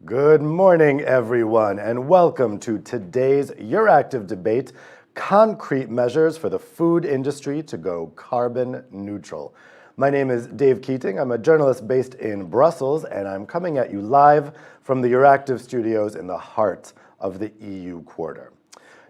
Good morning, everyone, and welcome to today's EURACTIV debate, Concrete Measures for the Food Industry to Go Carbon Neutral. My name is Dave Keating. I'm a journalist based in Brussels, and I'm coming at you live from the EURACTIV studios in the heart of the EU quarter.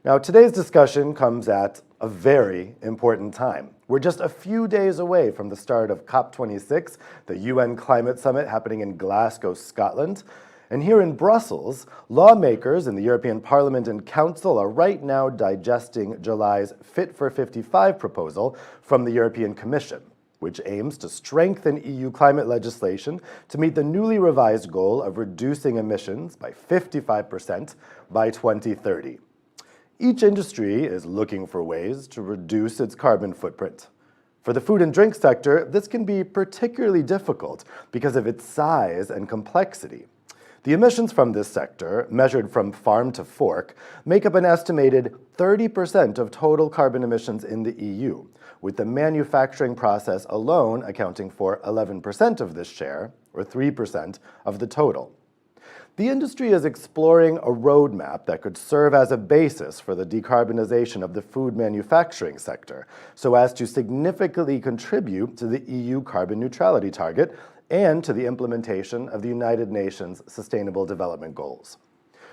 Now, today's discussion comes at a very important time. We're just a few days away from the start of COP26, the UN climate summit happening in Glasgow, Scotland. And here in Brussels, lawmakers in the European Parliament and Council are right now digesting July's Fit for 55 proposal from the European Commission, which aims to strengthen EU climate legislation to meet the newly revised goal of reducing emissions by 55% by 2030. Each industry is looking for ways to reduce its carbon footprint. For the food and drink sector, this can be particularly difficult because of its size and complexity. The emissions from this sector, measured from farm to fork, make up an estimated 30% of total carbon emissions in the EU, with the manufacturing process alone accounting for 11% of this share, or 3% of the total. The industry is exploring a roadmap that could serve as a basis for the decarbonisation of the food manufacturing sector, so as to significantly contribute to the EU carbon neutrality target and to the implementation of the United Nations Sustainable Development Goals.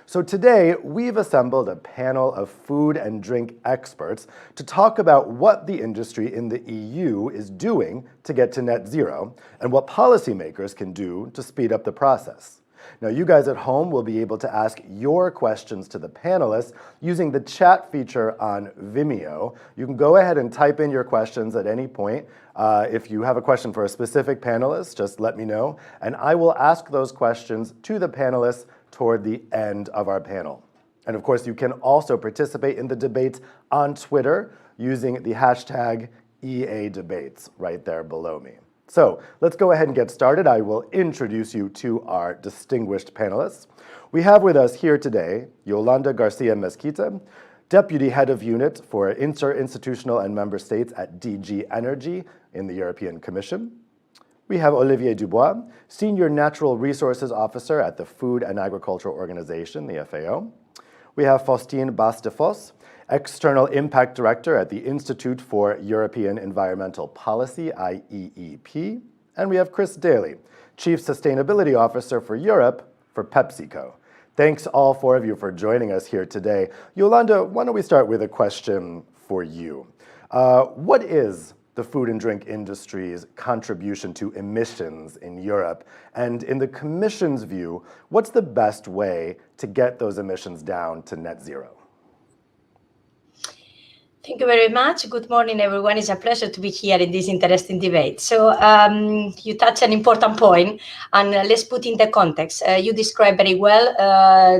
So today, we've assembled a panel of food and drink experts to talk about what the industry in the EU is doing to get to net zero and what policymakers can do to speed up the process. Now, you guys at home will be able to ask your questions to the panelists using the chat feature on Vimeo. You can go ahead and type in your questions at any point. If you have a question for a specific panelist, just let me know, and I will ask those questions to the panelists toward the end of our panel. And of course, you can also participate in the debate on Twitter using the hashtag EADebates right there below me. So let's go ahead and get started. I will introduce you to our distinguished panelists. We have with us here today Yolanda Garcia Mezquita, Deputy Head of Unit for Interinstitutional and Member States at DG Energy in the European Commission. We have Olivier Dubois, Senior Natural Resources Officer at the Food and Agriculture Organization, the FAO. We have Faustine Bastefos, External Impact Director at the Institute for European Environmental Policy, IEEP. And we have Chris Daly, Chief Sustainability Officer for Europe for PepsiCo. Thanks all four of you for joining us here today. Yolanda, why don't we start with a question for you? What is the food and drink industry's contribution to emissions in Europe? And in the Commission's view, what's the best way to get those emissions down to net zero? Thank you very much. Good morning, everyone. It's a pleasure to be here in this interesting debate. So you touch an important point, and let's put in the context. You described very well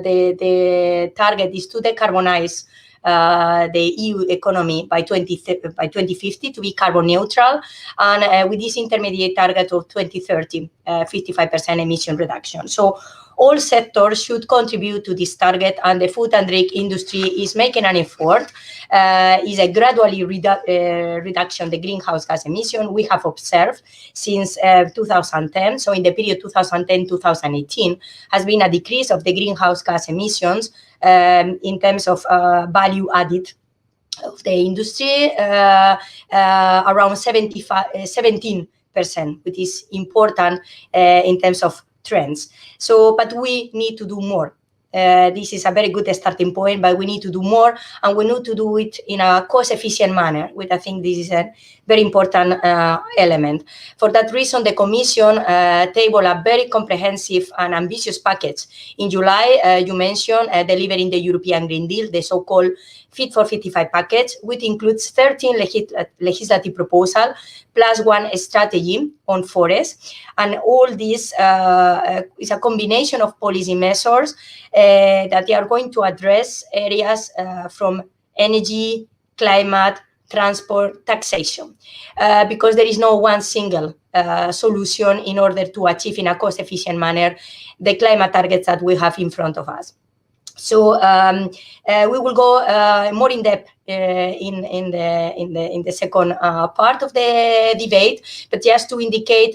the target is to decarbonize the EU economy by 2050 to be carbon neutral, and with this intermediate target of 2030, 55% emission reduction. So all sectors should contribute to this target, and the food and drink industry is making an effort. Is a gradually reduction the greenhouse gas emission we have observed since 2010. So in the period 2010-2018 has been a decrease of the greenhouse gas emissions in terms of value added of the industry, around 17%, which is important in terms of trends. So, but we need to do more. This is a very good starting point, but we need to do more, and we need to do it in a cost-efficient manner, which I think this is a very important element. For that reason, the Commission tabled a very comprehensive and ambitious package. In July, you mentioned delivering the European Green Deal, the so-called Fit for 55 package, which includes 13 legislative proposals, plus one strategy on forests. And all this is a combination of policy measures that they are going to address areas from energy, climate, transport, taxation, because there is no one single solution in order to achieve in a cost-efficient manner the climate targets that we have in front of us. So we will go more in depth in the second part of the debate, but just to indicate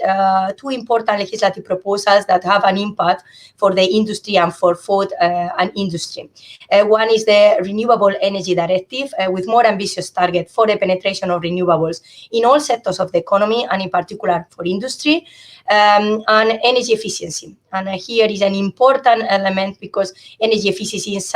two important legislative proposals that have an impact for the industry and for food and industry. One is the Renewable Energy Directive, with more ambitious target for the penetration of renewables in all sectors of the economy, and in particular for industry, and energy efficiency. And here is an important element, because energy efficiency is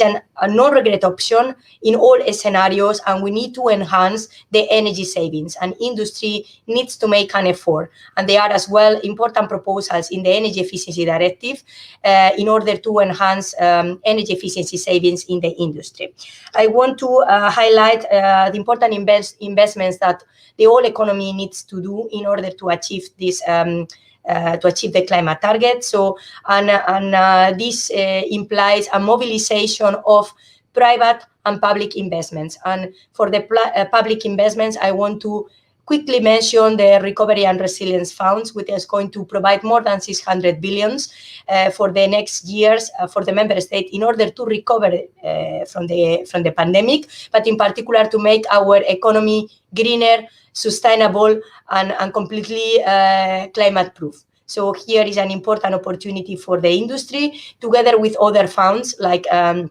a no-regret option in all scenarios, and we need to enhance the energy savings, and industry needs to make an effort. And there are as well important proposals in the Energy Efficiency Directive in order to enhance energy efficiency savings in the industry. I want to highlight the important investments that the whole economy needs to do in order to achieve this to achieve the climate target. So, this implies a mobilization of private and public investments. And for the public investments, I want to quickly mention the Recovery and Resilience Funds, which is going to provide more than 600 billions for the next years for the member state in order to recover from the pandemic, but in particular to make our economy greener, sustainable, and completely climate-proof. So here is an important opportunity for the industry, together with other funds like the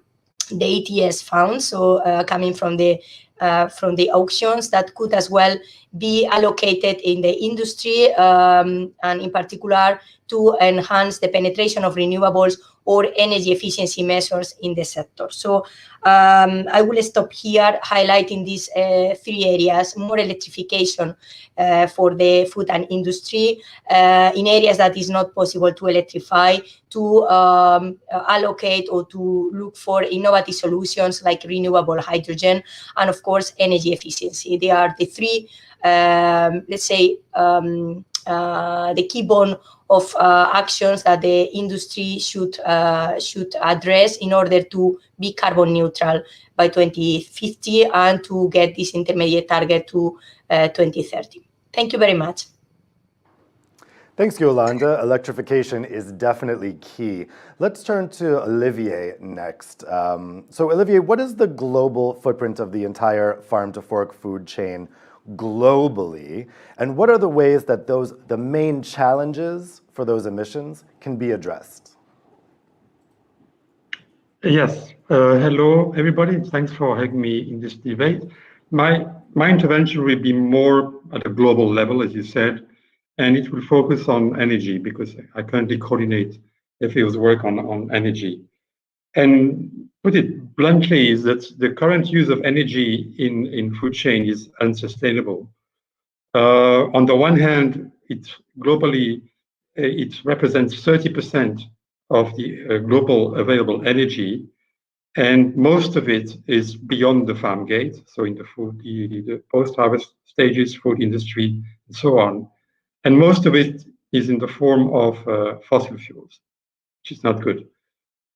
ETS funds, so coming from the auctions, that could as well be allocated in the industry, and in particular to enhance the penetration of renewables or energy efficiency measures in the sector. So I will stop here, highlighting these three areas: more electrification for the food and industry, in areas that is not possible to electrify, to allocate or to look for innovative solutions like renewable hydrogen, and of course energy efficiency. They are the three, let's say, the key bone of actions that the industry should address in order to be carbon neutral by 2050 and to get this intermediate target to 2030. Thank you very much. Thanks, Yolanda. Electrification is definitely key. Let's turn to Olivier next. So Olivier, what is the global footprint of the entire farm-to-fork food chain globally, and what are the ways that the main challenges for those emissions can be addressed? Yes. Hello, everybody. Thanks for having me in this debate. My intervention will be more at a global level, as you said, and it will focus on energy, because I currently coordinate FAO's work on energy. And put it bluntly, is that the current use of energy in food chain is unsustainable. On the one hand, globally, it represents 30% of the global available energy, and most of it is beyond the farm gate, so in the food, the post-harvest stages, food industry, and so on. And most of it is in the form of fossil fuels, which is not good.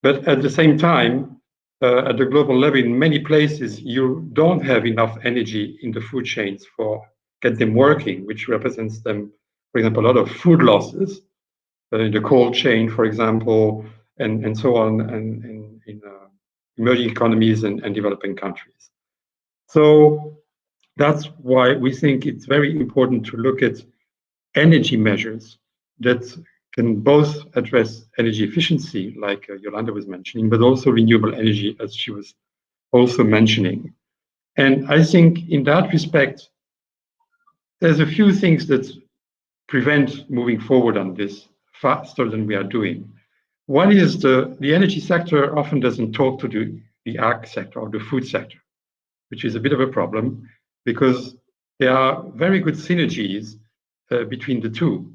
But at the same time, at the global level, in many places, you don't have enough energy in the food chains for get them working, which represents them, for example, a lot of food losses in the cold chain, for example, and so on, and in emerging economies and developing countries. So that's why we think it's very important to look at energy measures that can both address energy efficiency, like Yolanda was mentioning, but also renewable energy, as she was also mentioning. And I think in that respect, there's a few things that prevent moving forward on this faster than we are doing. One is the energy sector often doesn't talk to the ag sector or the food sector, which is a bit of a problem, because there are very good synergies between the two.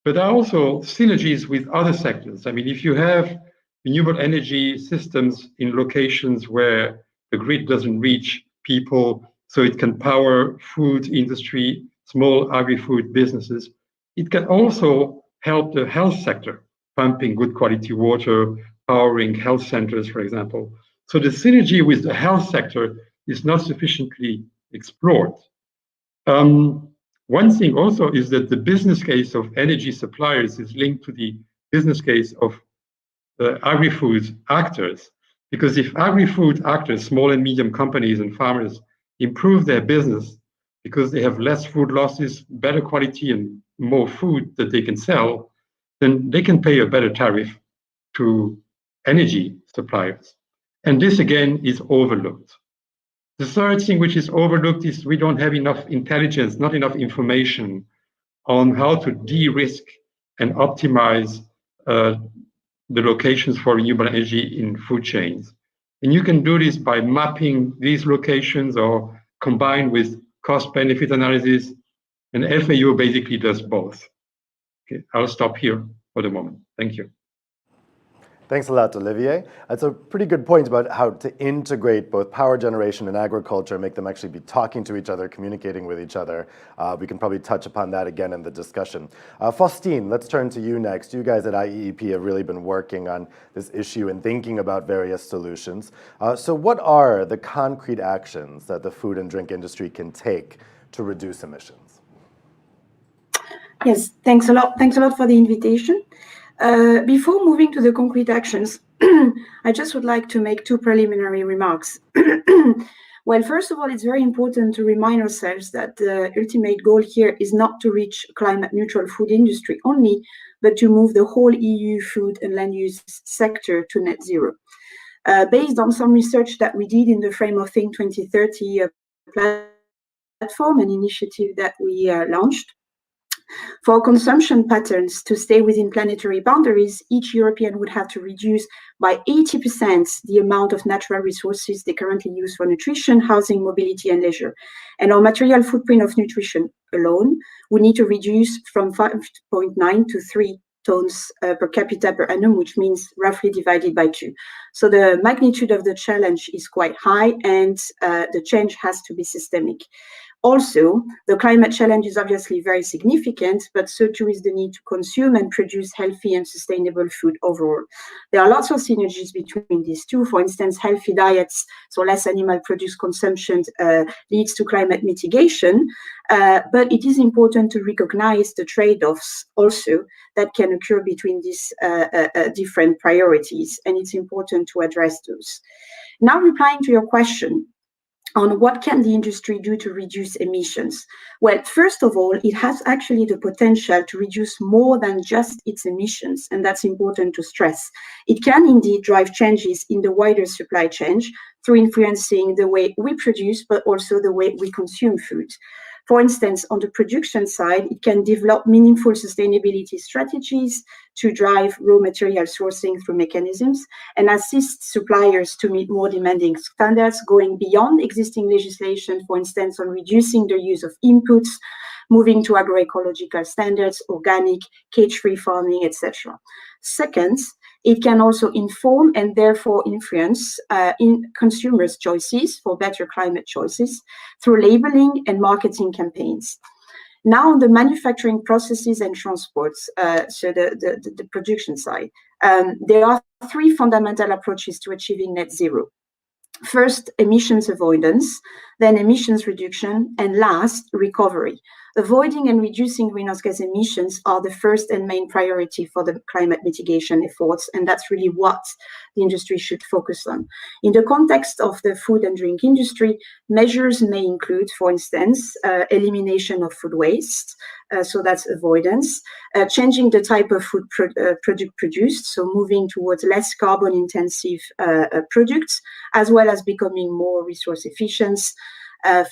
But there are also synergies with other sectors. I mean, if you have renewable energy systems in locations where the grid doesn't reach people, so it can power food industry, small agri-food businesses, it can also help the health sector, pumping good quality water, powering health centers, for example. So the synergy with the health sector is not sufficiently explored. One thing also is that the business case of energy suppliers is linked to the business case of agri-food actors. Because if agri-food actors, small and medium companies and farmers improve their business because they have less food losses, better quality, and more food that they can sell, then they can pay a better tariff to energy suppliers. And this, again, is overlooked. The third thing which is overlooked is we don't have enough intelligence, not enough information on how to de-risk and optimize the locations for renewable energy in food chains. And you can do this by mapping these locations or combined with cost-benefit analysis. And FAO basically does both. Okay, I'll stop here for the moment. Thank you. Thanks a lot, Olivier. That's a pretty good point about how to integrate both power generation and agriculture, make them actually be talking to each other, communicating with each other. We can probably touch upon that again in the discussion. Faustine, let's turn to you next. You guys at IEEP have really been working on this issue and thinking about various solutions. So what are the concrete actions that the food and drink industry can take to reduce emissions? Yes, thanks a lot. Thanks a lot for the invitation. Before moving to the concrete actions, I just would like to make two preliminary remarks. Well, first of all, it's very important to remind ourselves that the ultimate goal here is not to reach a climate neutral food industry only, but to move the whole EU food and land use sector to net zero. Based on some research that we did in the frame of Think 2030 platform, an initiative that we launched, for consumption patterns to stay within planetary boundaries, each European would have to reduce by 80% the amount of natural resources they currently use for nutrition, housing, mobility, and leisure. And our material footprint of nutrition alone would need to reduce from 5.9 to 3 tons per capita per annum, which means roughly divided by 2. So the magnitude of the challenge is quite high, and the change has to be systemic. Also, the climate challenge is obviously very significant, but so too is the need to consume and produce healthy and sustainable food overall. There are lots of synergies between these two. For instance, healthy diets, so less animal produce consumption, leads to climate mitigation. But it is important to recognize the trade-offs also that can occur between these different priorities, and it's important to address those. Now, replying to your question on what can the industry do to reduce emissions? Well, first of all, it has actually the potential to reduce more than just its emissions, and that's important to stress. It can indeed drive changes in the wider supply chain through influencing the way we produce, but also the way we consume food. For instance, on the production side, it can develop meaningful sustainability strategies to drive raw material sourcing through mechanisms and assist suppliers to meet more demanding standards, going beyond existing legislation, for instance, on reducing the use of inputs, moving to agroecological standards, organic, cage-free farming, etc. Second, it can also inform and therefore influence in consumers' choices for better climate choices through labeling and marketing campaigns. Now, on the manufacturing processes and transports, so the production side, there are three fundamental approaches to achieving net zero. First, emissions avoidance, then emissions reduction, and last, recovery. Avoiding and reducing greenhouse gas emissions are the first and main priority for the climate mitigation efforts, and that's really what the industry should focus on. In the context of the food and drink industry, measures may include, for instance, elimination of food waste, so that's avoidance, changing the type of food product produced, so moving towards less carbon-intensive products, as well as becoming more resource efficient.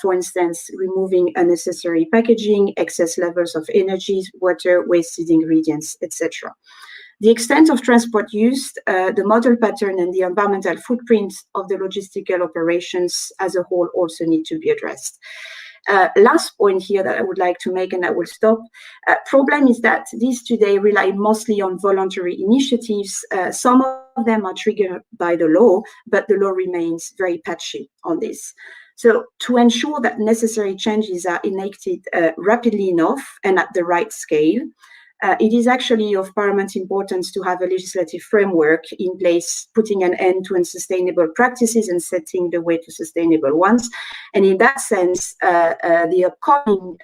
For instance, removing unnecessary packaging, excess levels of energy, water, wasted ingredients, etc. The extent of transport used, the model pattern, and the environmental footprint of the logistical operations as a whole also need to be addressed. Last point here that I would like to make, and I will stop. Problem is that these today rely mostly on voluntary initiatives. Some of them are triggered by the law, but the law remains very patchy on this. So to ensure that necessary changes are enacted rapidly enough and at the right scale, it is actually of paramount importance to have a legislative framework in place, putting an end to unsustainable practices and setting the way to sustainable ones. And in that sense, the upcoming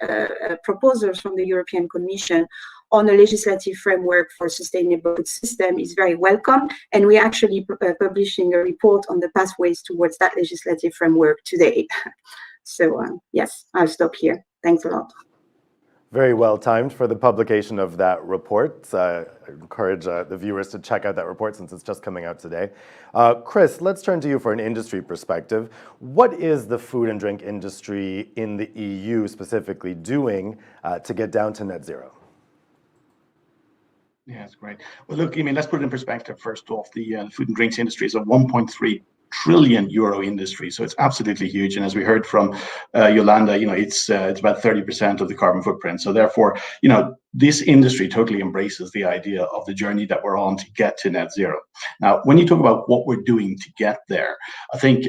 proposals from the European Commission on a legislative framework for a sustainable food system is very welcome. And we're actually publishing a report on the pathways towards that legislative framework today. So yes, I'll stop here. Thanks a lot. Very well timed for the publication of that report. I encourage the viewers to check out that report since it's just coming out today. Chris, let's turn to you for an industry perspective. What is the food and drink industry in the EU specifically doing to get down to net zero? Yeah, that's great. Well, look, I mean, let's put it in perspective. First off, the food and drinks industry is a 1.3 trillion euro industry, so it's absolutely huge. And as we heard from Yolanda, it's about 30% of the carbon footprint. So therefore, this industry totally embraces the idea of the journey that we're on to get to net zero. Now, when you talk about what we're doing to get there, I think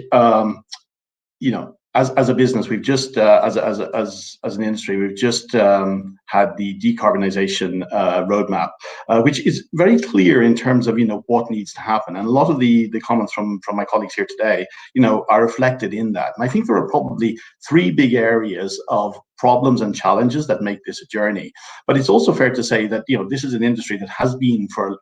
as a business, we've just as an industry, we've just had the decarbonisation roadmap, which is very clear in terms of what needs to happen. And a lot of the comments from my colleagues here today, are reflected in that. And I think there are probably three big areas of problems and challenges that make this a journey. But it's also fair to say that this is an industry that has been for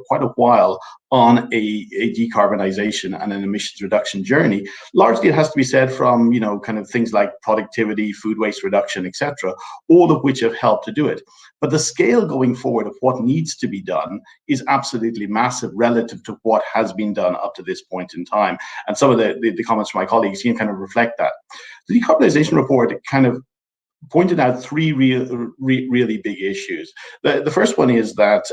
quite a while on a decarbonisation and an emissions reduction journey. Largely, it has to be said from kind of things like productivity, food waste reduction, etc., all of which have helped to do it. But the scale going forward of what needs to be done is absolutely massive relative to what has been done up to this point in time. And some of the comments from my colleagues can kind of reflect that. The decarbonisation report kind of pointed out three really big issues. The first one is that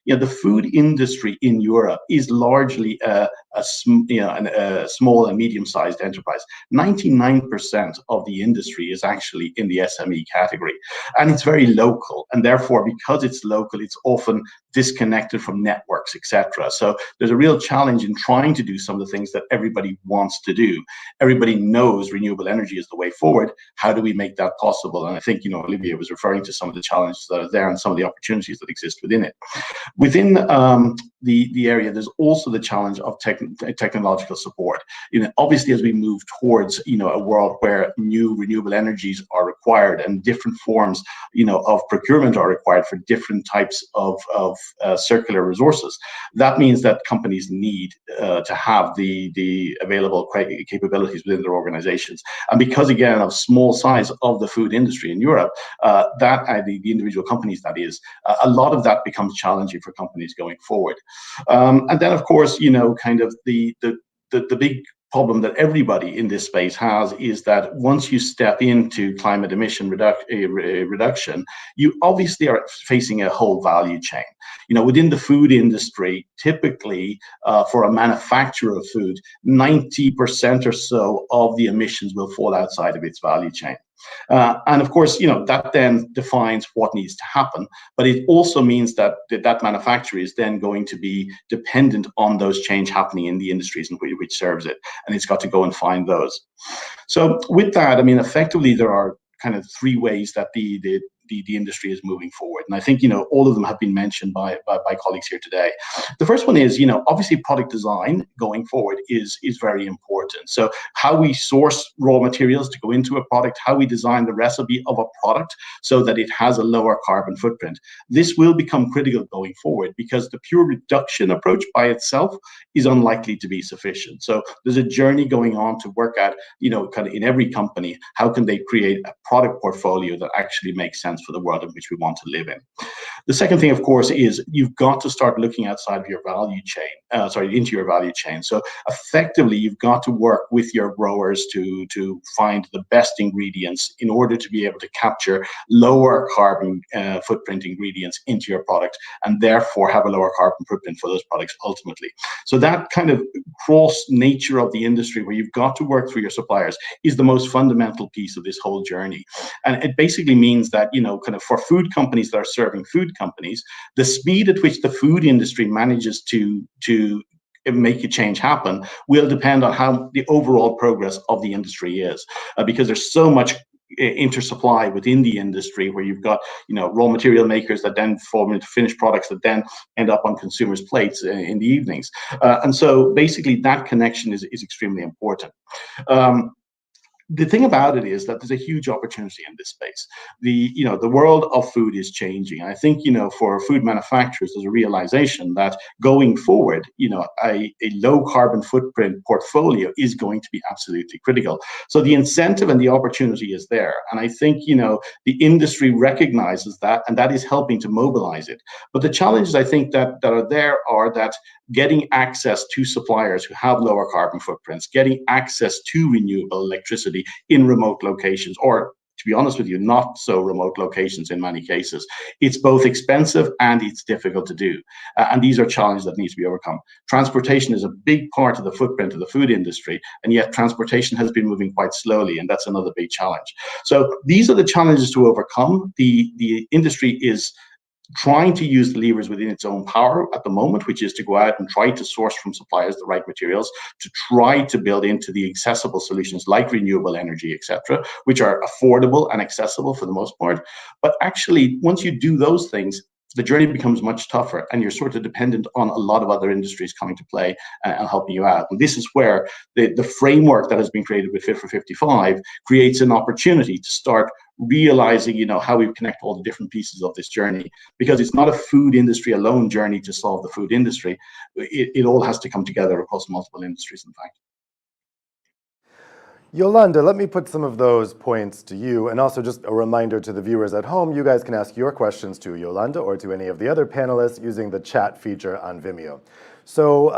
the food industry in Europe is largely a small and medium-sized enterprise. 99% of the industry is actually in the SME category, and it's very local. And therefore, because it's local, it's often disconnected from networks, etc. So there's a real challenge in trying to do some of the things that everybody wants to do. Everybody knows renewable energy is the way forward. How do we make that possible? And I think, Olivier was referring to some of the challenges that are there and some of the opportunities that exist within it. Within the area, there's also the challenge of technological support. Obviously, as we move towards, a world where new renewable energies are required and different forms, of procurement are required for different types of circular resources, that means that companies need to have the available capabilities within their organizations. And because, again, of small size of the food industry in Europe, the individual companies, that is, a lot of that becomes challenging for companies going forward. And then, of course, kind of the big problem that everybody in this space has is that once you step into climate emission reduction, you obviously are facing a whole value chain. Within the food industry, typically for a manufacturer of food, 90% or so of the emissions will fall outside of its value chain. And of course, that then defines what needs to happen, but it also means that that manufacturer is then going to be dependent on those change happening in the industries in which serves it, and it's got to go and find those. So with that, I mean, effectively, there are kind of three ways that the industry is moving forward. And I think, all of them have been mentioned by colleagues here today. The first one is, obviously product design going forward is very important. So how we source raw materials to go into a product, how we design the recipe of a product so that it has a lower carbon footprint. This will become critical going forward because the pure reduction approach by itself is unlikely to be sufficient. So there's a journey going on to work at, kind of in every company, how can they create a product portfolio that actually makes sense for the world in which we want to live in. The second thing, of course, is you've got to start looking outside of your value chain, into your value chain. So effectively, you've got to work with your growers to find the best ingredients in order to be able to capture lower carbon footprint ingredients into your product and therefore have a lower carbon footprint for those products ultimately. So that kind of cross nature of the industry where you've got to work through your suppliers is the most fundamental piece of this whole journey. And it basically means that, kind of for food companies that are serving food companies, the speed at which the food industry manages to make a change happen will depend on how the overall progress of the industry is, because there's so much intersupply within the industry where you've got raw material makers that then form into finished products that then end up on consumers' plates in the evenings, and so basically that connection is extremely important. the thing about it is that there's a huge opportunity in this space. The world of food is changing. I think, for food manufacturers, there's a realization that going forward, a low carbon footprint portfolio is going to be absolutely critical. So the incentive and the opportunity is there. And I think, the industry recognizes that, and that is helping to mobilize it. But the challenges I think that are there are that getting access to suppliers who have lower carbon footprints, getting access to renewable electricity in remote locations, or to be honest with you, not so remote locations in many cases. It's both expensive and it's difficult to do. And these are challenges that need to be overcome. Transportation is a big part of the footprint of the food industry, and yet transportation has been moving quite slowly, and that's another big challenge. So these are the challenges to overcome. The industry is trying to use the levers within its own power at the moment, which is to go out and try to source from suppliers the right materials, to try to build into the accessible solutions like renewable energy, etc., which are affordable and accessible for the most part. But actually, once you do those things, the journey becomes much tougher, and you're sort of dependent on a lot of other industries coming to play and helping you out. And this is where the framework that has been created with Fit for 55 creates an opportunity to start realizing, how we connect all the different pieces of this journey, because it's not a food industry alone journey to solve the food industry. It all has to come together across multiple industries, in fact. Yolanda, let me put some of those points to you, and also just a reminder to the viewers at home, you guys can ask your questions to Yolanda or to any of the other panelists using the chat feature on Vimeo. So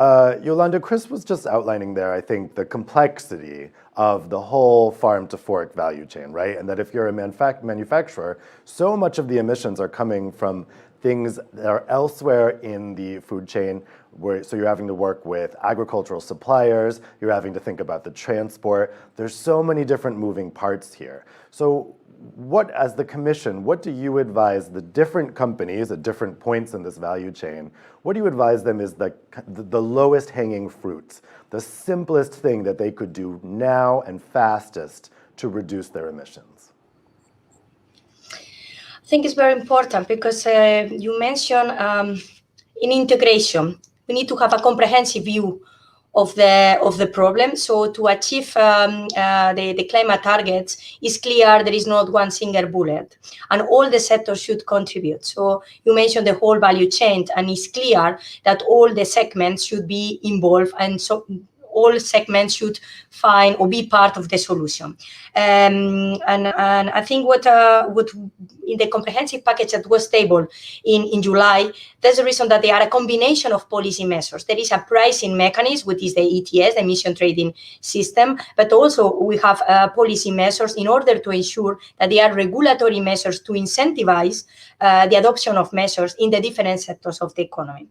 Yolanda, Chris was just outlining there, I think, the complexity of the whole farm to fork value chain, right? And that if you're a manufacturer, so much of the emissions are coming from things that are elsewhere in the food chain, so you're having to work with agricultural suppliers, you're having to think about the transport. There's so many different moving parts here. So as the Commission, what do you advise the different companies at different points in this value chain? What do you advise them is the lowest hanging fruits, the simplest thing that they could do now and fastest to reduce their emissions? I think it's very important because you mentioned in integration, we need to have a comprehensive view of the problem. So to achieve the climate targets, is clear there is not one single bullet, and all the sectors should contribute. So you mentioned the whole value chain, and it's clear that all the segments should be involved, and so all segments should find or be part of the solution. And I think what in the comprehensive package that was tabled in July, there's a reason that they are a combination of policy measures. There is a pricing mechanism, which is the ETS, the emission trading system, but also we have policy measures in order to ensure that there are regulatory measures to incentivize the adoption of measures in the different sectors of the economy.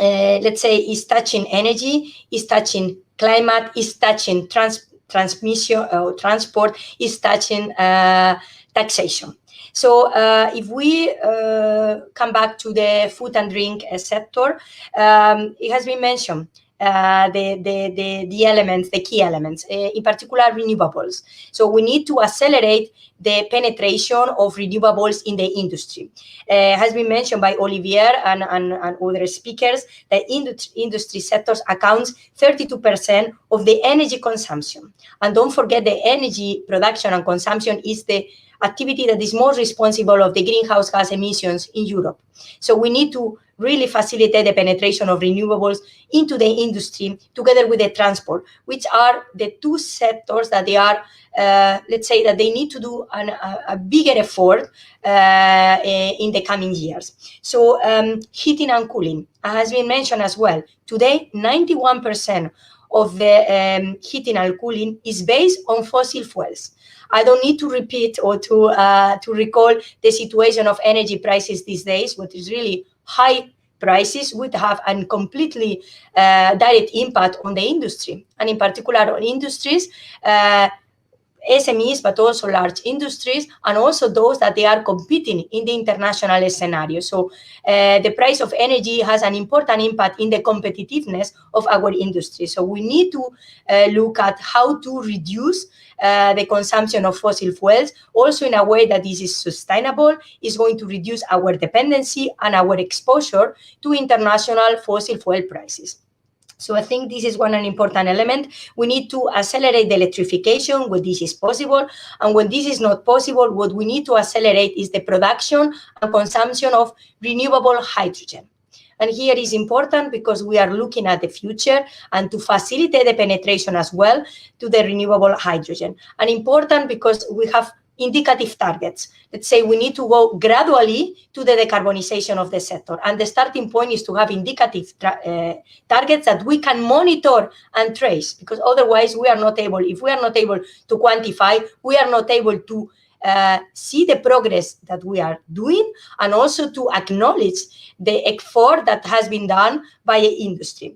Let's say is touching energy, is touching climate, is touching transmission or transport, is touching taxation. So if we come back to the food and drink sector, it has been mentioned the elements, the key elements, in particular renewables. So we need to accelerate the penetration of renewables in the industry. Has been mentioned by Olivier and other speakers that industry sectors accounts 32% of the energy consumption. And don't forget, the energy production and consumption is the activity that is most responsible of the greenhouse gas emissions in Europe. So we need to really facilitate the penetration of renewables into the industry together with the transport, which are the two sectors that they are, let's say that they need to do a bigger effort in the coming years. So heating and cooling has been mentioned as well. Today, 91% of the heating and cooling is based on fossil fuels. I don't need to repeat or to recall the situation of energy prices these days, which is really high prices would have a completely direct impact on the industry, and in particular on industries, SMEs, but also large industries, and also those that they are competing in the international scenario. So the price of energy has an important impact in the competitiveness of our industry. So we need to look at how to reduce the consumption of fossil fuels, also in a way that this is sustainable, is going to reduce our dependency and our exposure to international fossil fuel prices. So I think this is one an important element. We need to accelerate the electrification when this is possible. And when this is not possible, what we need to accelerate is the production and consumption of renewable hydrogen. And here is important because we are looking at the future and to facilitate the penetration as well to the renewable hydrogen. And important because we have indicative targets. Let's say we need to go gradually to the decarbonization of the sector. And the starting point is to have indicative targets that we can monitor and trace, because otherwise we are not able, if we are not able to quantify, we are not able to see the progress that we are doing, and also to acknowledge the effort that has been done by the industry.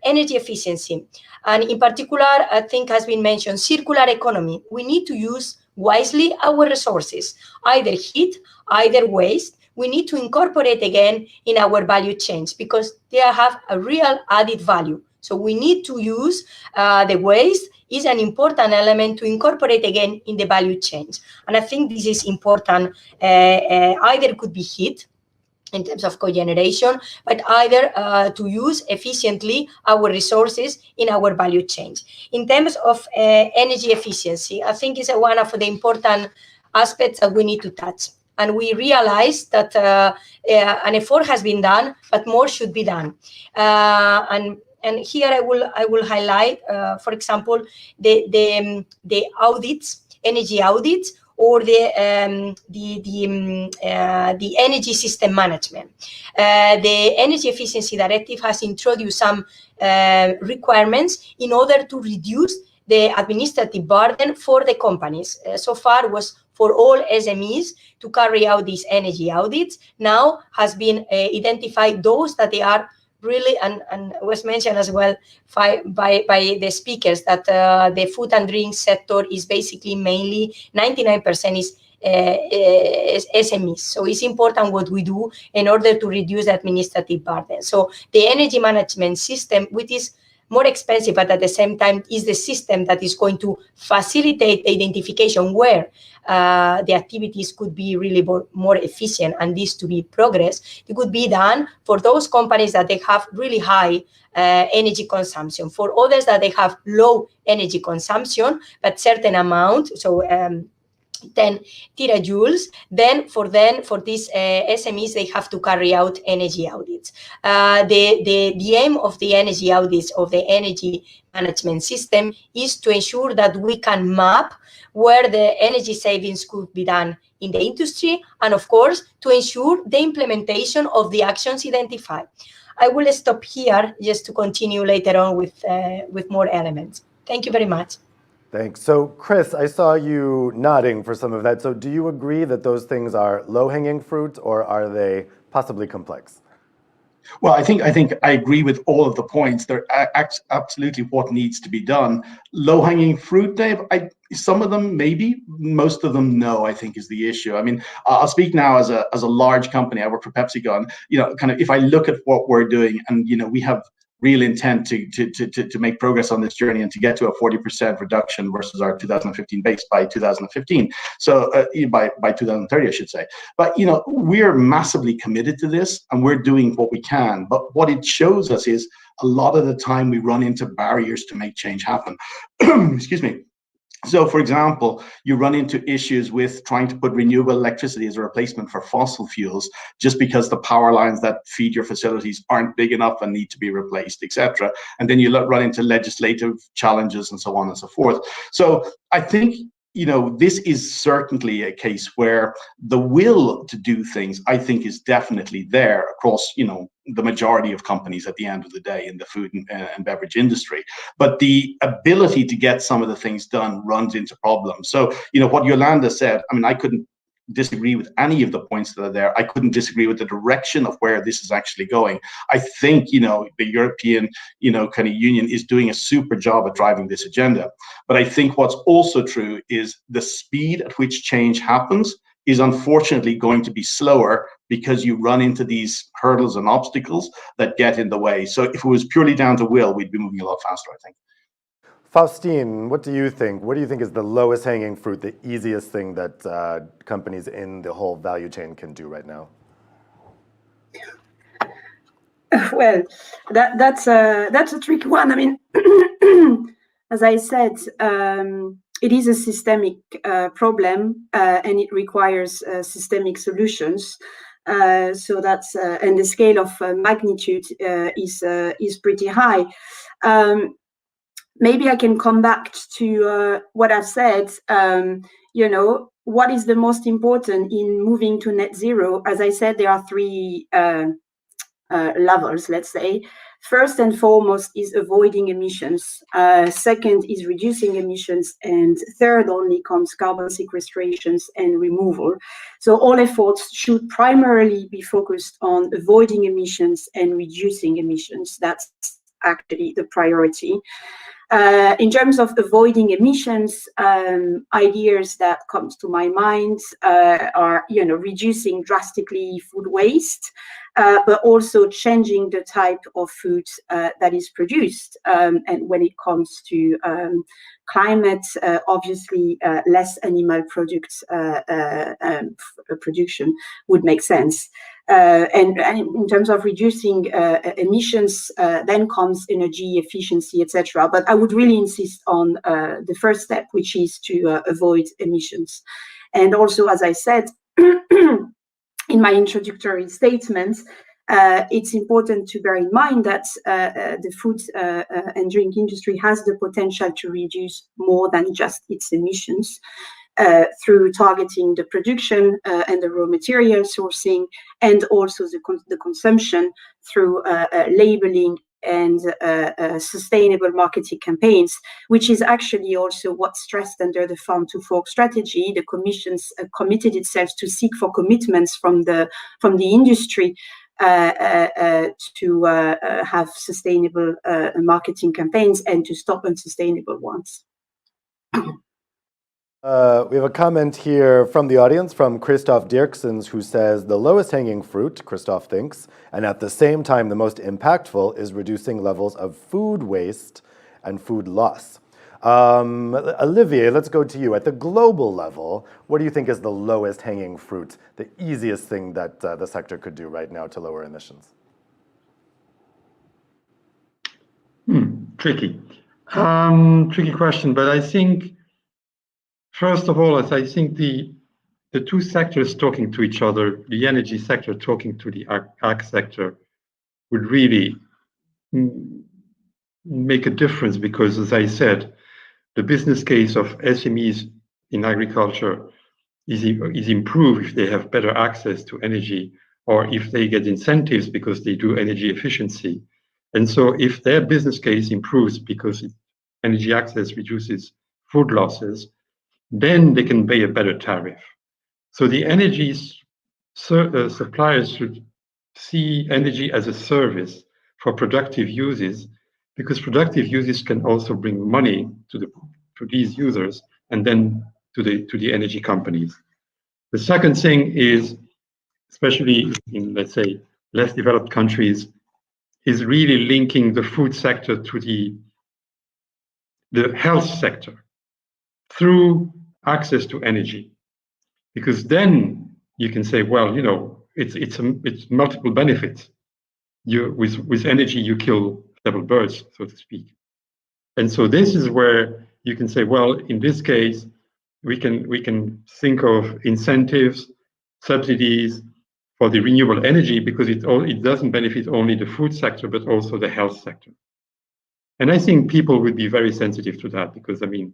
Energy efficiency, and in particular, I think has been mentioned, circular economy. We need to use wisely our resources, either heat, either waste. We need to incorporate again in our value chains because they have a real added value. So we need to use the waste is an important element to incorporate again in the value chains. And I think this is important. Either could be heat in terms of cogeneration, but either to use efficiently our resources in our value chains. In terms of energy efficiency, I think it's one of the important aspects that we need to touch. And we realize that an effort has been done, but more should be done. And here I will highlight, for example, the audits, energy audits, or the energy system management. The Energy Efficiency Directive has introduced some requirements in order to reduce the administrative burden for the companies. So far was for all SMEs to carry out these energy audits. Now has been identified those that they are really, and was mentioned as well by the speakers, that the food and drink sector is basically mainly 99% is SMEs. So it's important what we do in order to reduce the administrative burden. So the energy management system, which is more expensive, but at the same time is the system that is going to facilitate the identification where the activities could be really more efficient, and this to be progress. It could be done for those companies that they have really high energy consumption, for others that they have low energy consumption, but certain amount, so 10 terajoules, then for these SMEs, they have to carry out energy audits. The aim of the energy audits of the energy management system is to ensure that we can map where the energy savings could be done in the industry, and of course, to ensure the implementation of the actions identified. I will stop here just to continue later on with more elements. Thank you very much. Thanks. So, Chris, I saw you nodding for some of that. So do you agree that those things are low-hanging fruit, or are they possibly complex? Well, I think I agree with all of the points. They're absolutely what needs to be done. Low-hanging fruit, Dave, some of them maybe, most of them no, I think is the issue. I mean, I'll speak now as a large company. I work for PepsiCo, and kind of if I look at what we're doing, and we have real intent to make progress on this journey and to get to a 40% reduction versus our 2015 base by 2015. So by 2030, I should say. But we're massively committed to this, and we're doing what we can. But what it shows us is a lot of the time we run into barriers to make change happen. Excuse me. So, for example, you run into issues with trying to put renewable electricity as a replacement for fossil fuels just because the power lines that feed your facilities aren't big enough and need to be replaced, etc. And then you run into legislative challenges and so on and so forth. So I think this is certainly a case where the will to do things, I think, is definitely there across, the majority of companies at the end of the day in the food and beverage industry. But the ability to get some of the things done runs into problems. So, what Yolanda said, I mean, I couldn't disagree with any of the points that are there. I couldn't disagree with the direction of where this is actually going. I think, the European, kind of union is doing a super job at driving this agenda. But I think what's also true is the speed at which change happens is unfortunately going to be slower because you run into these hurdles and obstacles that get in the way. So if it was purely down to will, we'd be moving a lot faster, I think. Faustine, what do you think? What do you think is the lowest hanging fruit, the easiest thing that companies in the whole value chain can do right now? Well, that's a tricky one. I mean, as I said, it is a systemic problem, and it requires systemic solutions. So that's and the scale of magnitude is pretty high. Maybe I can come back to what I've said. You know, what is the most important in moving to net zero? As I said, there are three levels, let's say. First and foremost is avoiding emissions. Second is reducing emissions. And third only comes carbon sequestrations and removal. So all efforts should primarily be focused on avoiding emissions and reducing emissions. That's actually the priority. In terms of avoiding emissions, ideas that comes to my mind are, you know, reducing drastically food waste, but also changing the type of food that is produced. And when it comes to climate, obviously less animal products production would make sense. And in terms of reducing emissions, then comes energy efficiency, etc. But I would really insist on the first step, which is to avoid emissions. And also, as I said in my introductory statements, it's important to bear in mind that the food and drink industry has the potential to reduce more than just its emissions. Through targeting the production and the raw material sourcing, and also the consumption through labeling and sustainable marketing campaigns, which is actually also what's stressed under the Farm to Fork strategy. The Commission's committed itself to seek for commitments from the industry to have sustainable marketing campaigns and to stop unsustainable ones. We have a comment here from the audience from Christoph Dirksens, who says the lowest hanging fruit, Christoph thinks, and at the same time the most impactful, is reducing levels of food waste and food loss. Olivier, let's go to you. At the global level, what do you think is the lowest hanging fruit, the easiest thing that the sector could do right now to lower emissions? Tricky question, but I think, first of all, I think the two sectors talking to each other, the energy sector talking to the ag sector, would really make a difference, because, as I said, the business case of SMEs in agriculture is improved if they have better access to energy, or if they get incentives because they do energy efficiency. And so if their business case improves because energy access reduces food losses, then they can pay a better tariff. So the energy suppliers should see energy as a service for productive uses, because productive uses can also bring money to these users and then to the energy companies. The second thing is, especially in, let's say, less developed countries, is really linking the food sector to the health sector through access to energy, because then you can say, well, you know, it's multiple benefits. With energy you kill several birds, so to speak. And so this is where you can say, well, in this case, we can think of incentives, subsidies for the renewable energy, because it doesn't benefit only the food sector but also the health sector. And I think people would be very sensitive to that, because I mean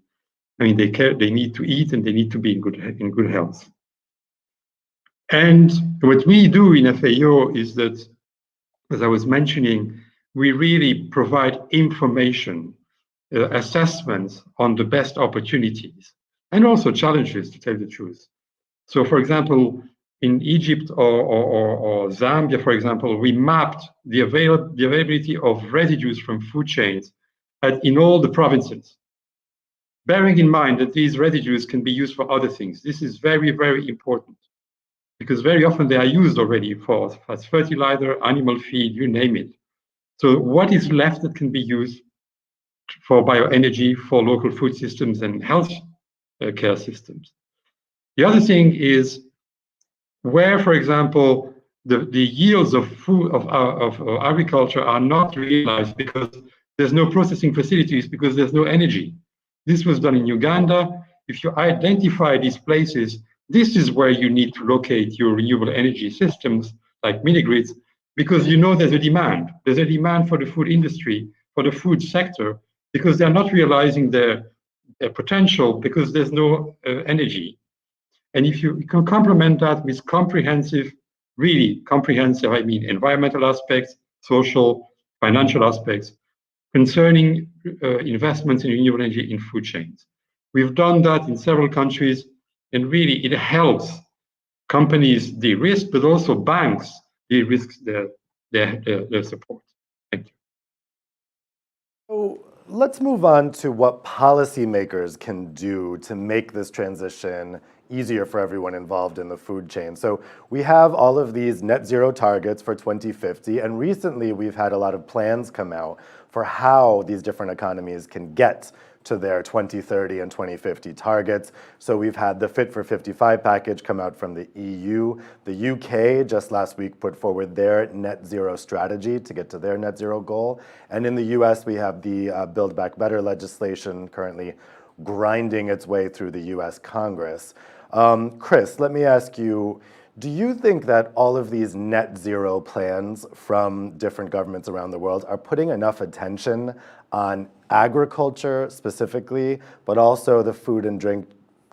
they need to eat and they need to be in good health. And what we do in FAO is that, as I was mentioning, we really provide information, assessments on the best opportunities and also challenges, to tell the truth. So, for example, in Egypt or Zambia, for example, we mapped the availability of residues from food chains in all the provinces, bearing in mind that these residues can be used for other things. This is very, very important, because very often they are used already as fertilizer, animal feed, you name it. So what is left that can be used for bioenergy, for local food systems and health care systems? The other thing is where, for example, the yields of food of agriculture are not realized because there's no processing facilities, because there's no energy. This was done in Uganda. If you identify these places, this is where you need to locate your renewable energy systems like mini-grids, because you know there's a demand. There's a demand for the food industry, for the food sector, because they're not realizing their potential because there's no energy. And if you can complement that with comprehensive, really comprehensive, I mean environmental aspects, social, financial aspects, concerning investments in renewable energy in food chains. We've done that in several countries, and really it helps companies de-risk, but also banks de-risk their support. Thank you. So let's move on to what policymakers can do to make this transition easier for everyone involved in the food chain. So we have all of these net zero targets for 2050, and recently we've had a lot of plans come out for how these different economies can get to their 2030 and 2050 targets. So we've had the Fit for 55 package come out from the EU. The UK just last week put forward their net zero strategy to get to their net zero goal. And in the US, we have the Build Back Better legislation currently grinding its way through the US Congress. Chris, let me ask you, do you think that all of these net zero plans from different governments around the world are putting enough attention on agriculture specifically, but also the food and drink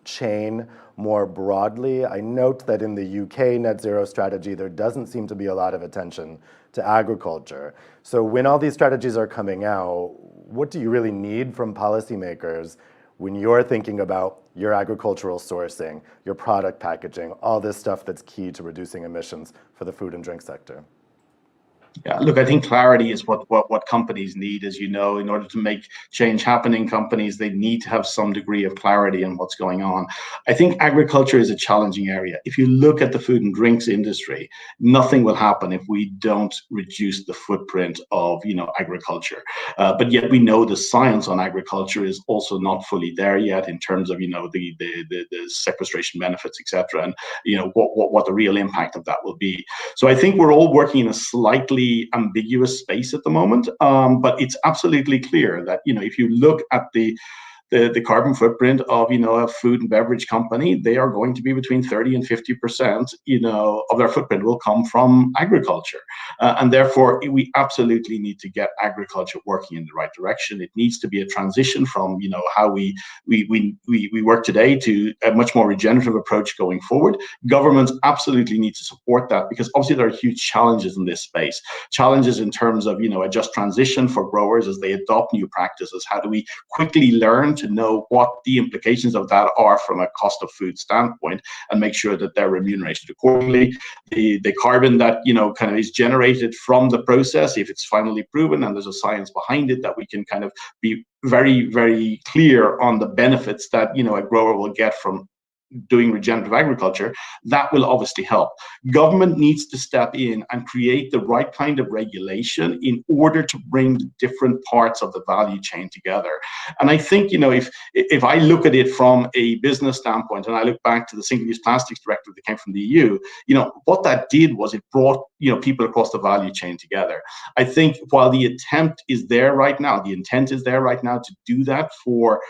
chain more broadly? I note that in the UK net zero strategy, there doesn't seem to be a lot of attention to agriculture. So when all these strategies are coming out, what do you really need from policymakers when you're thinking about your agricultural sourcing, your product packaging, all this stuff that's key to reducing emissions for the food and drink sector? Yeah, look, I think clarity is what companies need, as you know. In order to make change happen in companies, they need to have some degree of clarity on what's going on. I think agriculture is a challenging area. If you look at the food and drinks industry, nothing will happen if we don't reduce the footprint of, agriculture. But yet we know the science on agriculture is also not fully there yet in terms of, the sequestration benefits, etc., and what the real impact of that will be. So I think we're all working in a slightly ambiguous space at the moment, but it's absolutely clear that if you look at the carbon footprint of a food and beverage company, they are going to be between 30 and 50% of their footprint will come from agriculture, and therefore we absolutely need to get agriculture working in the right direction. It needs to be a transition from how we work today to a much more regenerative approach going forward. Governments absolutely need to support that, because obviously there are huge challenges in this space. Challenges in terms of a just transition for growers as they adopt new practices. How do we quickly learn to know what the implications of that are from a cost of food standpoint and make sure that they're remunerated accordingly? The carbon that kind of is generated from the process, if it's finally proven and there's a science behind it, that we can kind of be very, very clear on the benefits that a grower will get from doing regenerative agriculture, that will obviously help. Government needs to step in and create the right kind of regulation in order to bring the different parts of the value chain together. And I think, if I look at it from a business standpoint, and I look back to the Single-Use Plastics Directive that came from the EU, what that did was it brought, people across the value chain together. I think while the attempt is there right now, the intent is there right now to do that for,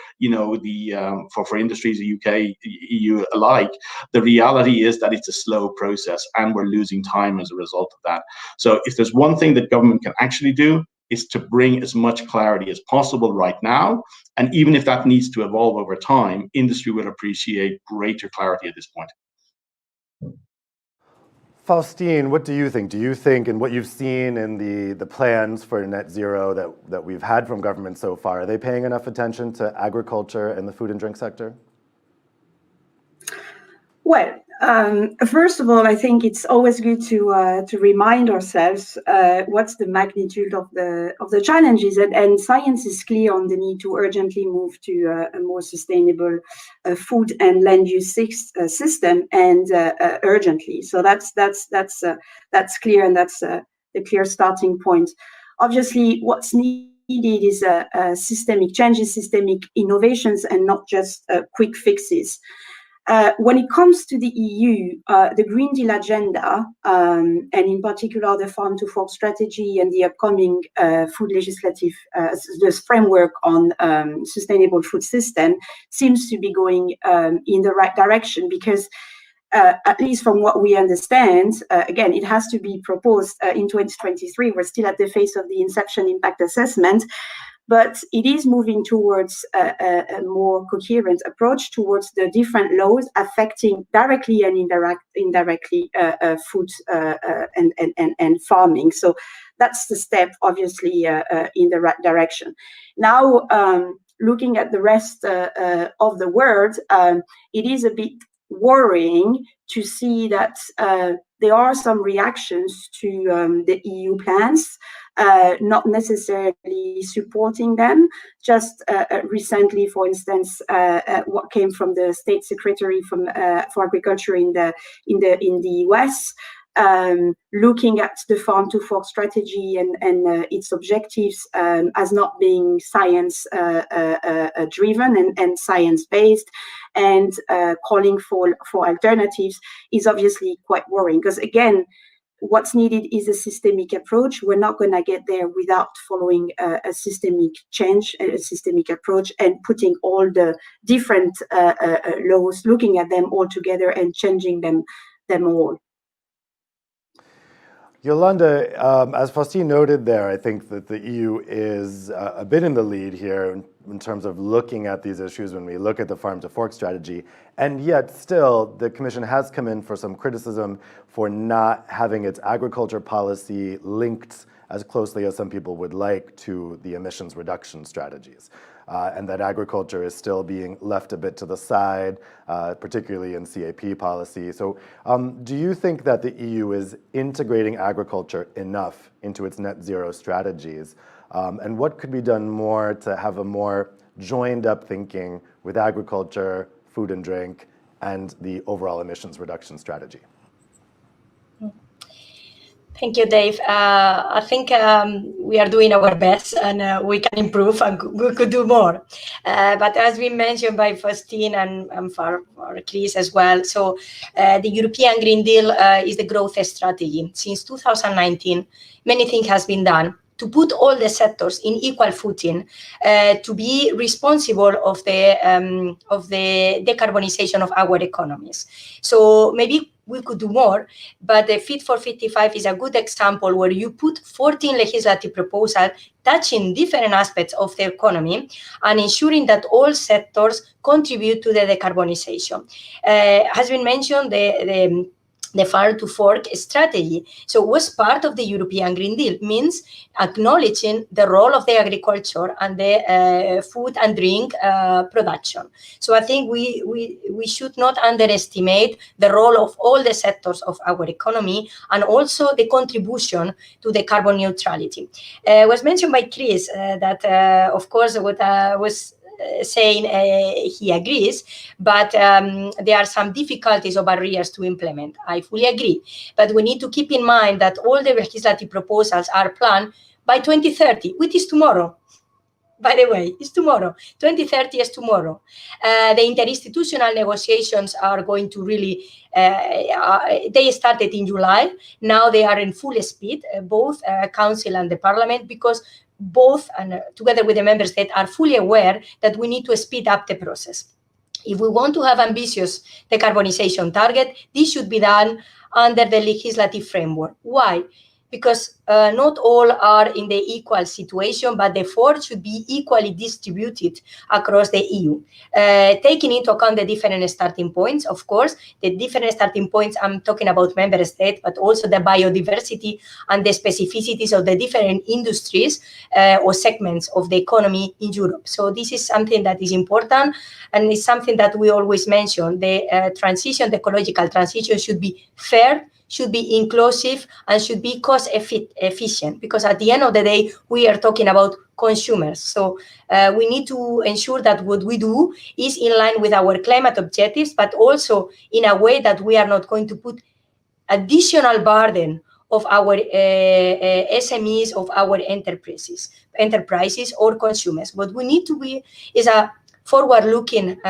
for industries, the UK, EU alike, the reality is that it's a slow process and we're losing time as a result of that. So if there's one thing that government can actually do, is to bring as much clarity as possible right now. And even if that needs to evolve over time, industry will appreciate greater clarity at this point. Faustine, what do you think? Do you think, and what you've seen in the plans for net zero that we've had from government so far, are they paying enough attention to agriculture and the food and drink sector? Well, first of all, I think it's always good to remind ourselves what's the magnitude of the challenges, and science is clear on the need to urgently move to a more sustainable food and land use system, and urgently. So that's clear, and that's the clear starting point. Obviously, what's needed is systemic changes, systemic innovations, and not just quick fixes. When it comes to the EU, the Green Deal agenda, and in particular the Farm to Fork strategy and the upcoming food legislative this framework on sustainable food system seems to be going in the right direction, because at least from what we understand, again, it has to be proposed in 2023. We're still at the phase of the inception impact assessment, but it is moving towards a more coherent approach towards the different laws affecting directly and indirectly food and farming. So that's the step, obviously, in the right direction. Now, looking at the rest of the world, it is a bit worrying to see that there are some reactions to the EU plans, not necessarily supporting them. Just recently, for instance, what came from the State Secretary for Agriculture in the US, looking at the Farm to Fork strategy and its objectives as not being science driven and science based, and calling for alternatives is obviously quite worrying, because again, what's needed is a systemic approach. We're not going to get there without following a systemic change, a systemic approach, and putting all the different laws, looking at them all together and changing them all. Yolanda, as Faustine noted there, I think that the EU is a bit in the lead here in terms of looking at these issues when we look at the Farm to Fork strategy, and yet still the Commission has come in for some criticism for not having its agriculture policy linked as closely as some people would like to the emissions reduction strategies. And that agriculture is still being left a bit to the side, particularly in CAP policy. So do you think that the EU is integrating agriculture enough into its net zero strategies? And what could be done more to have a more joined up thinking with agriculture, food and drink, and the overall emissions reduction strategy? Thank you, Dave. I think we are doing our best, and we can improve, and we could do more. But as we mentioned by Faustine and for Chris as well, so the European Green Deal is the growth strategy. Since 2019, many things has been done to put all the sectors in equal footing, to be responsible of the decarbonization of our economies. So maybe we could do more, but the Fit for 55 is a good example where you put 14 legislative proposals touching different aspects of the economy and ensuring that all sectors contribute to the decarbonization. Has been mentioned the Farm to Fork strategy. So it was part of the European Green Deal, means acknowledging the role of the agriculture and the food and drink production. So I think we should not underestimate the role of all the sectors of our economy and also the contribution to the carbon neutrality. It was mentioned by Chris that, of course, what was saying he agrees, but there are some difficulties or barriers to implement. I fully agree, but we need to keep in mind that all the legislative proposals are planned by 2030, which is tomorrow. By the way, it's tomorrow. 2030 is tomorrow. The interinstitutional negotiations are going to really, they started in July. Now they are in full speed, both Council and the Parliament, because both, and together with the member state, are fully aware that we need to speed up the process. If we want to have ambitious decarbonization target, this should be done under the legislative framework. Why? Because not all are in the equal situation, but the effort should be equally distributed across the EU. Taking into account the different starting points, of course, the different starting points, I'm talking about member states, but also the biodiversity and the specificities of the different industries or segments of the economy in Europe. So this is something that is important, and it's something that we always mention. The transition, the ecological transition should be fair, should be inclusive, and should be cost efficient, because at the end of the day, we are talking about consumers. So we need to ensure that what we do is in line with our climate objectives, but also in a way that we are not going to put additional burden of our SMEs, of our enterprises or consumers. What we need to be is a forward-looking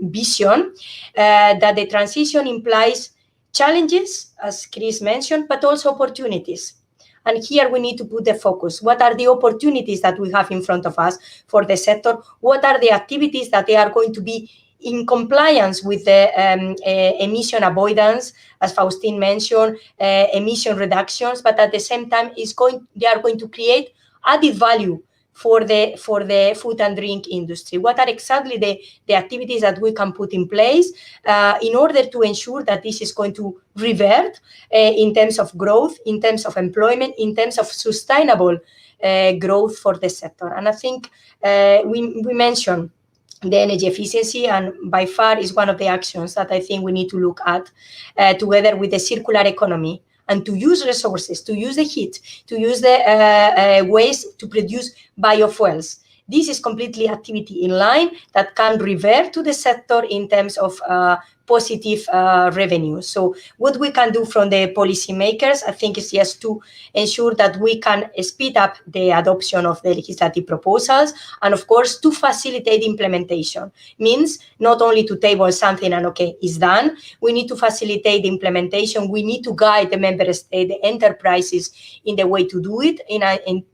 vision that the transition implies challenges, as Chris mentioned, but also opportunities. And here we need to put the focus. What are the opportunities that we have in front of us for the sector? What are the activities that they are going to be in compliance with the emission avoidance, as Faustine mentioned, emission reductions, but at the same time they are going to create added value for the food and drink industry? What are exactly the activities that we can put in place in order to ensure that this is going to revert in terms of growth, in terms of employment, in terms of sustainable growth for the sector? And I think we mentioned the energy efficiency, and by far is one of the actions that I think we need to look at together with the circular economy, and to use resources, to use the heat, to use the waste to produce biofuels. This is completely activity in line that can revert to the sector in terms of positive revenue. So what we can do from the policymakers, I think, is just to ensure that we can speed up the adoption of the legislative proposals, and of course to facilitate implementation. Means not only to table something and okay, it's done. We need to facilitate the implementation. We need to guide the member state, the enterprises in the way to do it,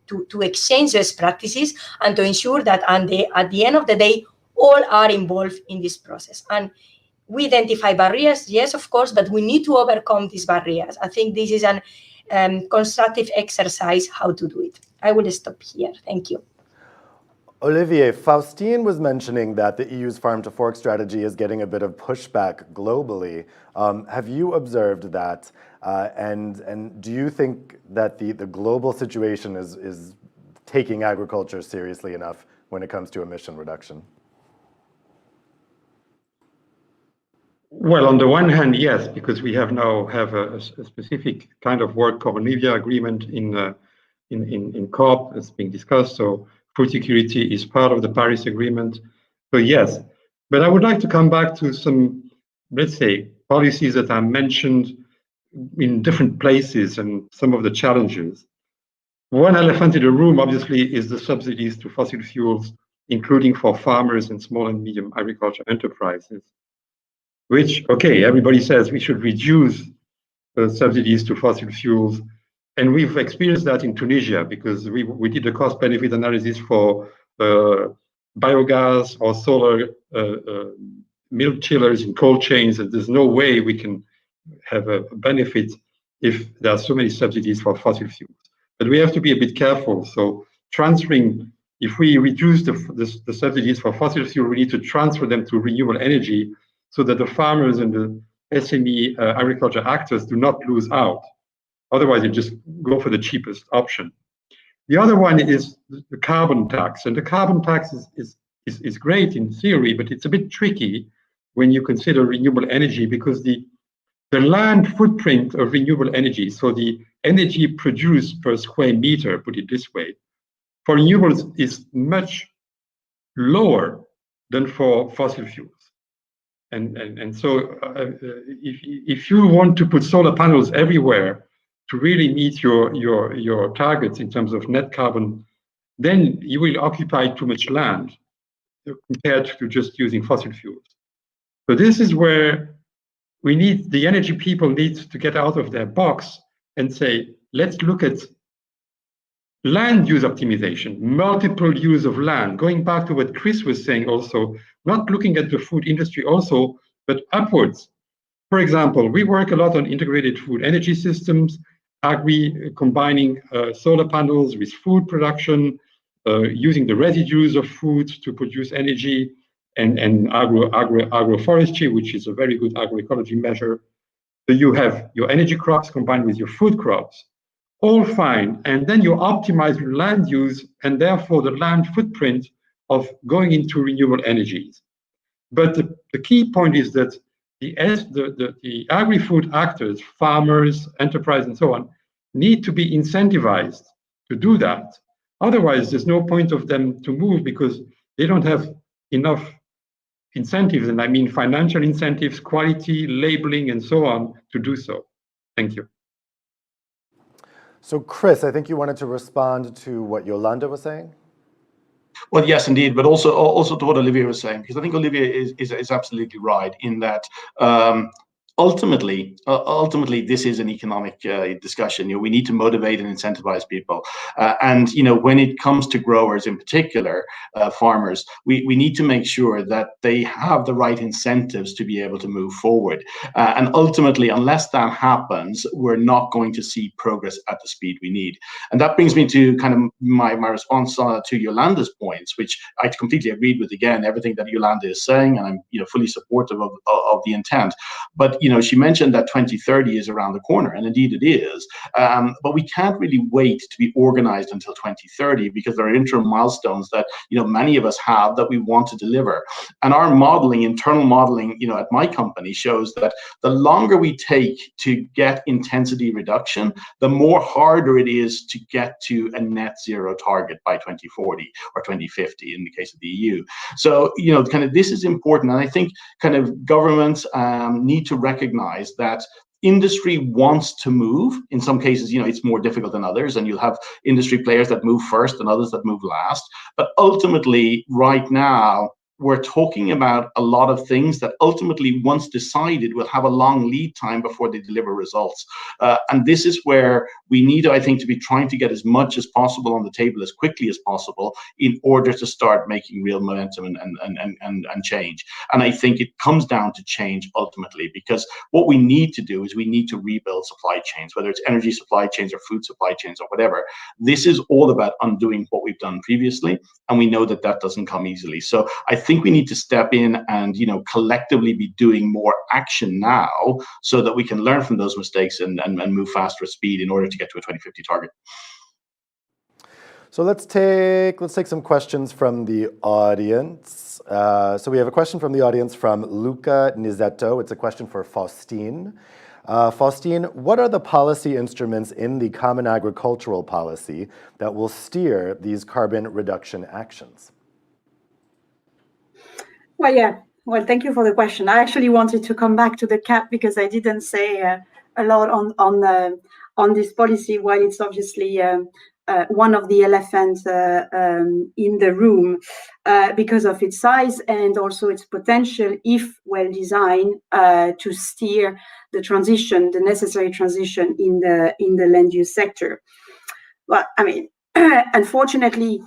to exchange best practices, and to ensure that at the end of the day, all are involved in this process. And we identify barriers, yes, of course, but we need to overcome these barriers. I think this is an constructive exercise how to do it. I will stop here. Thank you. Olivier, Faustine was mentioning that the EU's farm-to-fork strategy is getting a bit of pushback globally. Have you observed that? And do you think that the global situation is taking agriculture seriously enough when it comes to emission reduction? Well, on the one hand, yes, because we now have a specific kind of World Carbon agreement in COP that's being discussed. So food security is part of the Paris Agreement. So yes, but I would like to come back to some, let's say, policies that are mentioned in different places and some of the challenges. One elephant in the room, obviously, is the subsidies to fossil fuels, including for farmers and small and medium agriculture enterprises, which, okay, everybody says we should reduce subsidies to fossil fuels. And we've experienced that in Tunisia because we did a cost-benefit analysis for biogas or solar milk chillers in cold chains, and there's no way we can have a benefit if there are so many subsidies for fossil fuels. But we have to be a bit careful. So transferring, if we reduce the subsidies for fossil fuel, we need to transfer them to renewable energy so that the farmers and the SME agriculture actors do not lose out. Otherwise, you just go for the cheapest option. The other one is the carbon tax. And the carbon tax is great in theory, but it's a bit tricky when you consider renewable energy because the land footprint of renewable energy, so the energy produced per square meter, put it this way, for renewables is much lower than for fossil fuels. And so if you want to put solar panels everywhere to really meet your targets in terms of net carbon, then you will occupy too much land compared to just using fossil fuels. So this is where the energy people need to get out of their box and say, let's look at land use optimization, multiple use of land, going back to what Chris was saying also, not looking at the food industry also, but upwards. For example, we work a lot on integrated food energy systems, combining solar panels with food production, using the residues of food to produce energy, and agroforestry, which is a very good agroecology measure. So you have your energy crops combined with your food crops, all fine. And then you optimize your land use and therefore the land footprint of going into renewable energies. But the key point is that the agri-food actors, farmers, enterprise, and so on, need to be incentivized to do that. Otherwise, there's no point of them to move because they don't have enough incentives, and I mean financial incentives, quality, labeling, and so on, to do so. Thank you. So Chris, I think you wanted to respond to what Yolanda was saying? Well, yes, indeed, but also to what Olivia was saying, because I think Olivia is absolutely right in that ultimately, this is an economic discussion. We need to motivate and incentivize people, and when it comes to growers in particular, farmers, we need to make sure that they have the right incentives to be able to move forward. And ultimately, unless that happens, we're not going to see progress at the speed we need. And that brings me to kind of my response to Yolanda's points, which I completely agreed with. Again, everything that Yolanda is saying, and I'm fully supportive of the intent. But she mentioned that 2030 is around the corner, and indeed it is. But we can't really wait to be organized until 2030, because there are interim milestones that many of us have that we want to deliver. And our modeling, internal modeling, at my company shows that the longer we take to get intensity reduction, the more harder it is to get to a net zero target by 2040 or 2050 in the case of the EU. So kind of this is important, and I think kind of governments need to recognize that industry wants to move. In some cases, it's more difficult than others, and you'll have industry players that move first and others that move last. But ultimately, right now, we're talking about a lot of things that ultimately, once decided, will have a long lead time before they deliver results. And this is where we need, I think, to be trying to get as much as possible on the table as quickly as possible in order to start making real momentum and change. And I think it comes down to change ultimately, because what we need to do is we need to rebuild supply chains, whether it's energy supply chains or food supply chains or whatever. This is all about undoing what we've done previously, and we know that that doesn't come easily. So I think we need to step in and collectively be doing more action now, so that we can learn from those mistakes and move faster at speed in order to get to a 2050 target. So let's take some questions from the audience. So we have a question from the audience from Luca Nizetto. It's a question for Faustine. Faustine, what are the policy instruments in the Common Agricultural Policy that will steer these carbon reduction actions? Well, yeah. Well, thank you for the question. I actually wanted to come back to the CAP because I didn't say a lot on this policy, while it's obviously one of the elephants in the room because of its size and also its potential, if well designed, to steer the transition, the necessary transition in the land use sector. But I mean, unfortunately,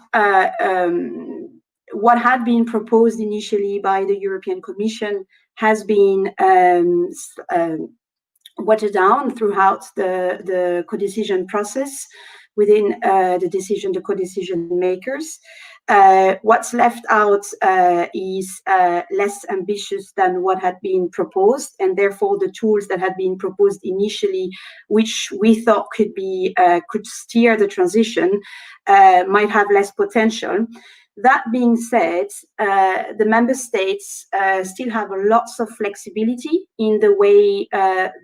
what had been proposed initially by the European Commission has been watered down throughout the co-decision process within the co-decision makers. What's left out is less ambitious than what had been proposed, and therefore the tools that had been proposed initially, which we thought could steer the transition, might have less potential. That being said, the member states still have lots of flexibility in the way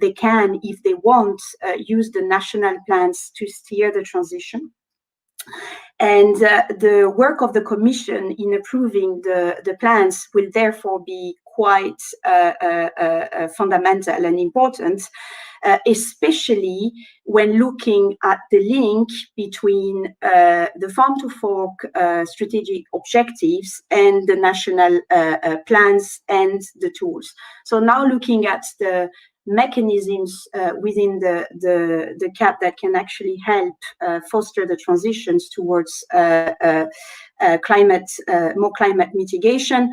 they can, if they want, use the national plans to steer the transition. And the work of the Commission in approving the plans will therefore be quite fundamental and important, especially when looking at the link between the Farm to Fork strategic objectives and the national plans and the tools. So now looking at the mechanisms within the CAP that can actually help foster the transitions towards more climate mitigation.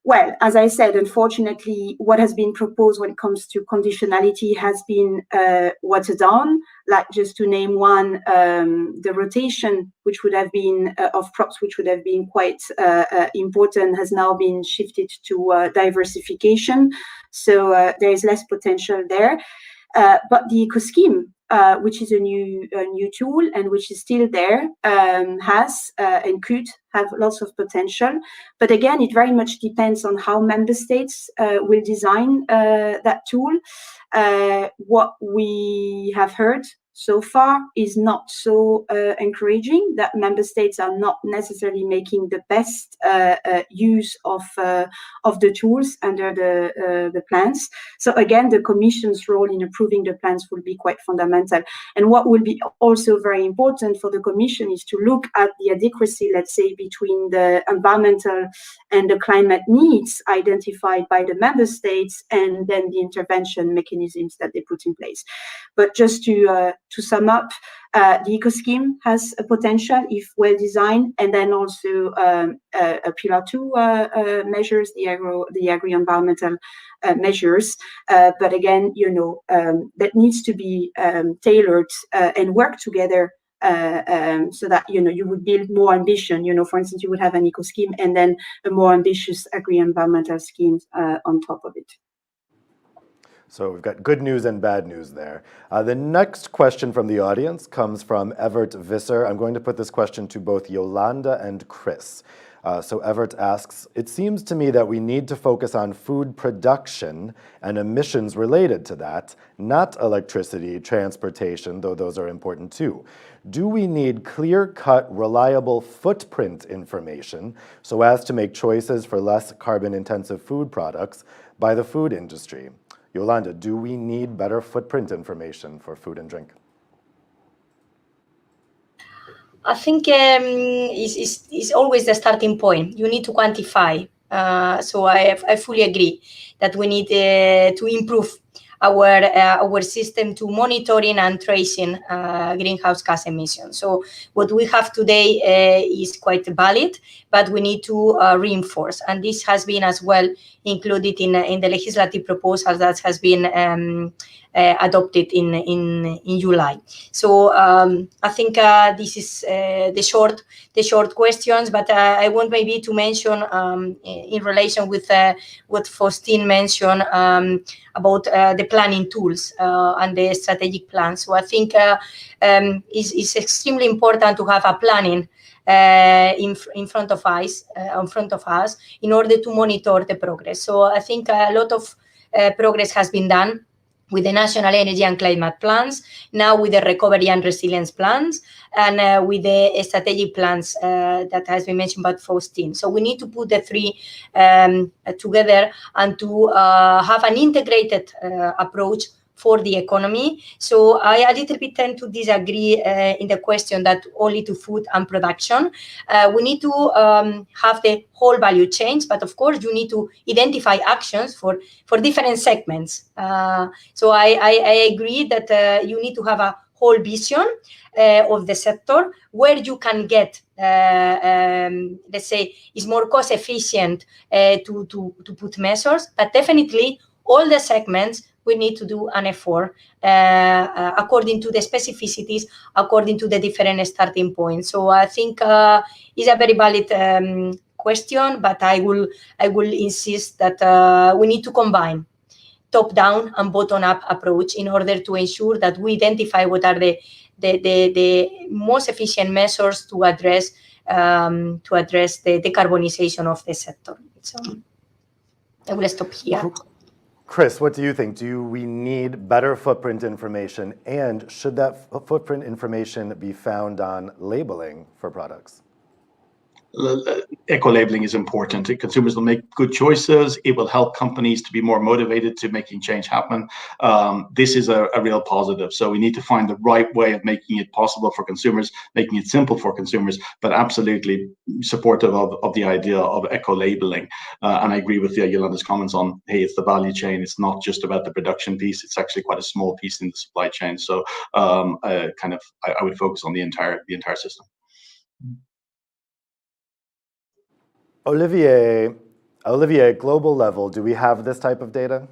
Well, as I said, unfortunately, what has been proposed when it comes to conditionality has been watered down. Like, just to name one, the rotation, which would have been of crops, which would have been quite important, has now been shifted to diversification. So there is less potential there. But the eco scheme, which is a new tool and which is still there, has and could have lots of potential. But again, it very much depends on how member states will design that tool. What we have heard so far is not so encouraging, that member states are not necessarily making the best use of the tools under the plans. So again, the Commission's role in approving the plans will be quite fundamental. And what will be also very important for the Commission is to look at the adequacy, let's say, between the environmental and the climate needs identified by the member states and then the intervention mechanisms that they put in place. But just to sum up, the eco scheme has a potential if well designed, and then also a pillar 2 measures, the agri-environmental measures. But again, that needs to be tailored and work together so that you would build more ambition. For instance, you would have an eco scheme and then a more ambitious agri-environmental scheme on top of it. So we've got good news and bad news there. The next question from the audience comes from Evert Visser. I'm going to put this question to both Yolanda and Chris. So Evert asks, it seems to me that we need to focus on food production and emissions related to that, not electricity, transportation, though those are important too. Do we need clear-cut, reliable footprint information so as to make choices for less carbon-intensive food products by the food industry? Yolanda, do we need better footprint information for food and drink? I think is always the starting point. You need to quantify. So I fully agree that we need to improve our system to monitoring and tracing greenhouse gas emissions. So what we have today is quite valid, but we need to reinforce. And this has been as well included in the legislative proposal that has been adopted in July. So I think this is the short questions, but I want maybe to mention in relation with what Faustine mentioned about the planning tools and the strategic plan. So I think it's extremely important to have a planning in front of us in order to monitor the progress. So I think a lot of progress has been done with the national energy and climate plans, now with the recovery and resilience plans, and with the strategic plans that has been mentioned by Faustine. So we need to put the three together and to have an integrated approach for the economy. So I a little bit tend to disagree in the question that only to food and production. We need to have the whole value chain, but of course you need to identify actions for different segments. So I agree that you need to have a whole vision of the sector where you can get, let's say, is more cost efficient to put measures, but definitely all the segments we need to do an effort according to the specificities, according to the different starting points. So I think it's a very valid question, but I will insist that we need to combine top-down and bottom-up approach in order to ensure that we identify what are the most efficient measures to address the decarbonisation of the sector. So I will stop here. Chris, what do you think? Do we need better footprint information, and should that footprint information be found on labeling for products? Eco-labeling is important. Consumers will make good choices. It will help companies to be more motivated to making change happen. This is a real positive. So we need to find the right way of making it possible for consumers, making it simple for consumers, but absolutely supportive of the idea of eco-labeling. And I agree with Yolanda's comments on, hey, it's the value chain. It's not just about the production piece. It's actually quite a small piece in the supply chain. So I would focus on the entire system. Olivier, at global level, do we have this type of data?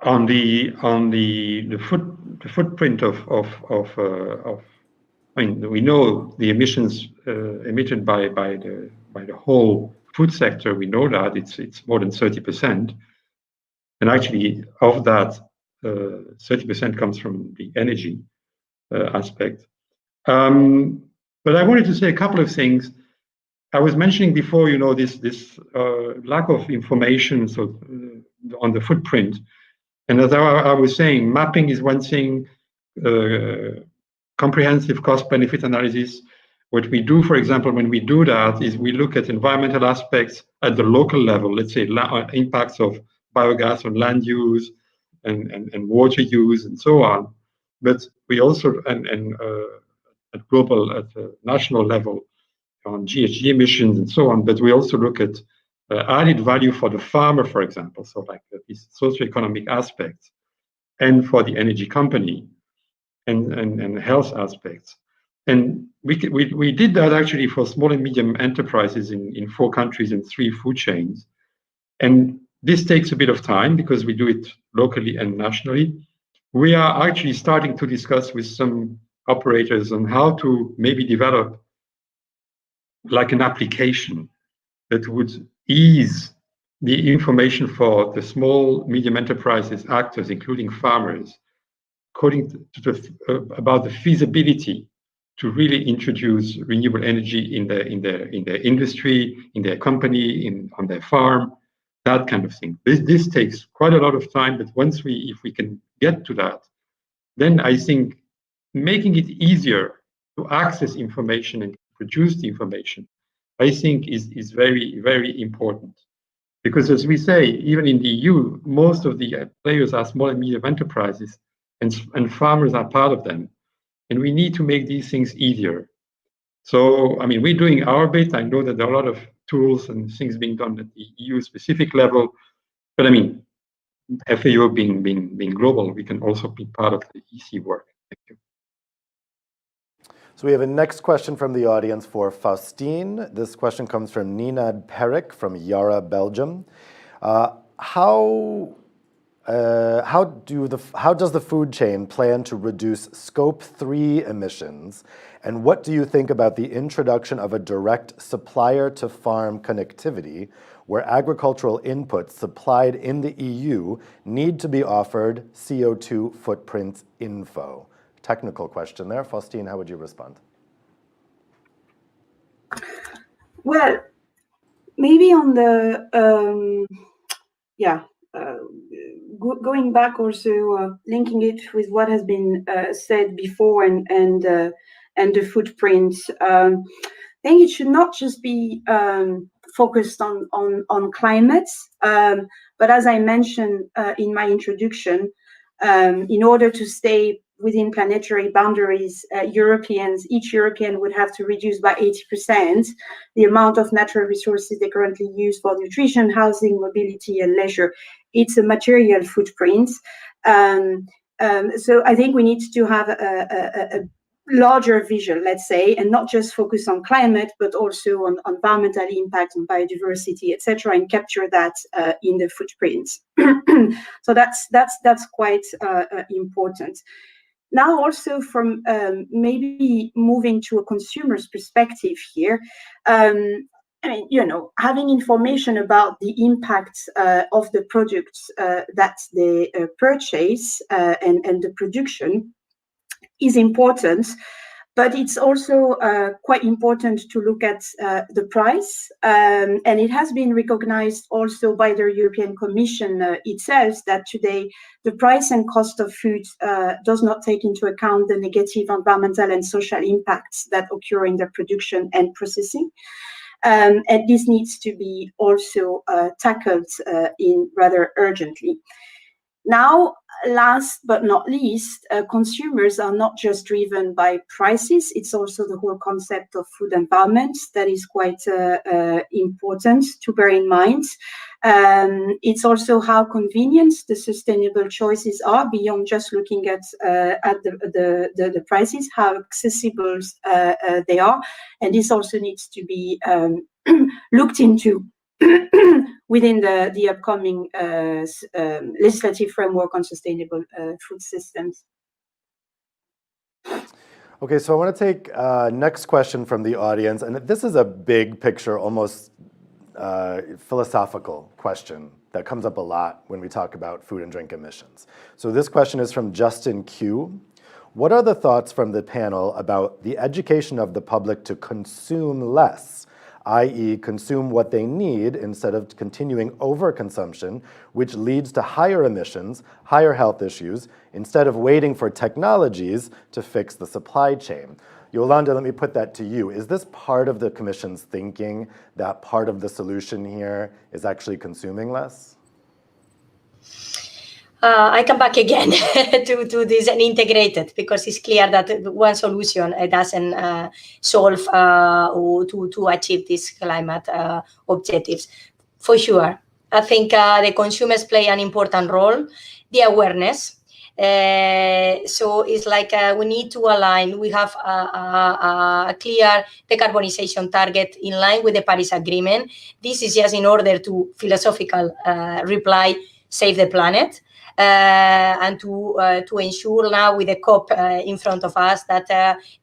On the footprint of I mean, we know the emissions emitted by the whole food sector. We know that it's more than 30%, and actually of that, 30% comes from the energy aspect. But I wanted to say a couple of things. I was mentioning before, this lack of information on the footprint, And as I was saying, mapping is one thing, comprehensive cost-benefit analysis. What we do, for example, when we do that is we look at environmental aspects at the local level, let's say impacts of biogas on land use and water use and so on. But we also, at global, at the national level, on GHG emissions and so on, but we also look at added value for the farmer, for example, so like these socioeconomic aspects, and for the energy company, and health aspects. And we did that actually for small and medium enterprises in 4 countries and 3 food chains. And this takes a bit of time because we do it locally and nationally. We are actually starting to discuss with some operators on how to maybe develop like an application that would ease the information for the small, medium enterprises actors, including farmers, according to about the feasibility to really introduce renewable energy in their industry, in their company, on their farm, that kind of thing. This takes quite a lot of time, but if we can get to that, then I think making it easier to access information and produce the information, I think is very, very important. Because as we say, even in the EU, most of the players are small and medium enterprises, and farmers are part of them. And we need to make these things easier. So, I mean, we're doing our bit. I know that there are a lot of tools and things being done at the EU specific level. But I mean, FAO being global, we can also be part of the EC work. Thank you. So we have a next question from the audience for Faustine. This question comes from Ninad Perik from Yara, Belgium. How does the food chain plan to reduce Scope 3 emissions? And what do you think about the introduction of a direct supplier-to-farm connectivity where agricultural inputs supplied in the EU need to be offered CO2 footprint info? Technical question there. Faustine, how would you respond? Well, maybe on the, going back also, linking it with what has been said before and the footprint, I think it should not just be focused on climate, but as I mentioned in my introduction, in order to stay within planetary boundaries, each European would have to reduce by 80% the amount of natural resources they currently use for nutrition, housing, mobility, and leisure. It's a material footprint. So I think we need to have a larger vision, let's say, and not just focus on climate, but also on environmental impact, on biodiversity, etc., and capture that in the footprints. So that's quite important. Now, also from maybe moving to a consumer's perspective here, I mean, you know, having information about the impacts of the products that they purchase and the production is important, but it's also quite important to look at the price. And it has been recognized also by the European Commission itself that today the price and cost of food does not take into account the negative environmental and social impacts that occur in the production and processing. And this needs to be also tackled in rather urgently. Now, last but not least, consumers are not just driven by prices. It's also the whole concept of food empowerment that is quite important to bear in mind. It's also how convenient the sustainable choices are beyond just looking at the prices, how accessible they are. And this also needs to be looked into within the upcoming legislative framework on sustainable food systems. Okay, so I want to take next question from the audience, and this is a big picture, almost philosophical question that comes up a lot when we talk about food and drink emissions. So this question is from Justin Q. What are the thoughts from the panel about the education of the public to consume less, i.e. consume what they need instead of continuing overconsumption, which leads to higher emissions, higher health issues, instead of waiting for technologies to fix the supply chain. Yolanda, let me put that to you. Is this part of the Commission's thinking that part of the solution here is actually consuming less? I come back again to this and integrated, because it's clear that one solution doesn't solve or to achieve these climate objectives. For sure, I think the consumers play an important role, the awareness. So it's like we need to align. We have a clear decarbonization target in line with the Paris Agreement. This is just in order to philosophical reply, save the planet. And to ensure now with the COP in front of us that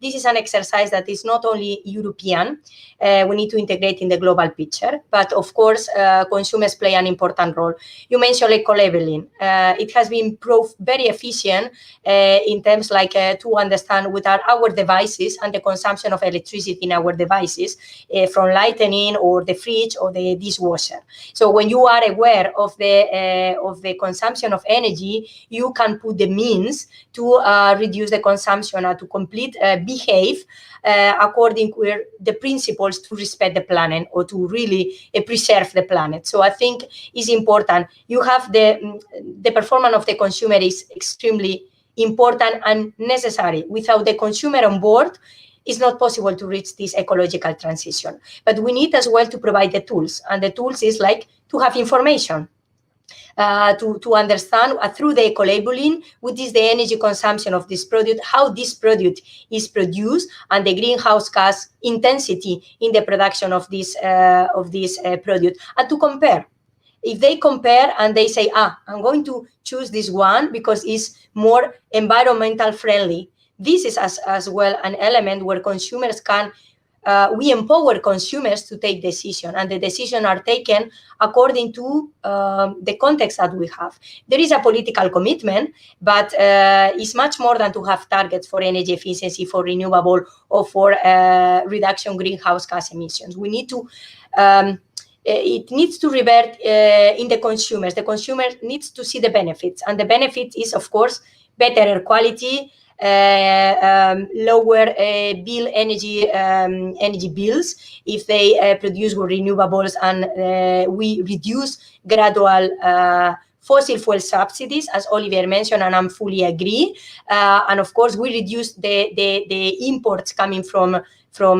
this is an exercise that is not only European, we need to integrate in the global picture, but of course consumers play an important role. You mentioned eco-labeling. It has been proved very efficient in terms like to understand what are our devices and the consumption of electricity in our devices from lighting or the fridge or the dishwasher. So when you are aware of the consumption of energy, you can put the means to reduce the consumption and to complete behave according to the principles to respect the planet or to really preserve the planet. So I think it's important. You have the performance of the consumer is extremely important and necessary. Without the consumer on board, it's not possible to reach this ecological transition. But we need as well to provide the tools, and the tools is like to have information. To understand through the eco-labeling what is the energy consumption of this product, how this product is produced, and the greenhouse gas intensity in the production of this product, and to compare. If they compare and they say, I'm going to choose this one because it's more environmental friendly, this is as well an element where consumers can we empower consumers to take decisions, and the decisions are taken according to the context that we have. There is a political commitment, but it's much more than to have targets for energy efficiency, for renewable, or for reduction greenhouse gas emissions. We need to it needs to revert in the consumers. The consumer needs to see the benefits, and the benefit is, of course, better air quality, lower energy bills if they produce with renewables, and we reduce gradual fossil fuel subsidies, as Olivier mentioned, and I'm fully agree. And of course, we reduce the imports coming from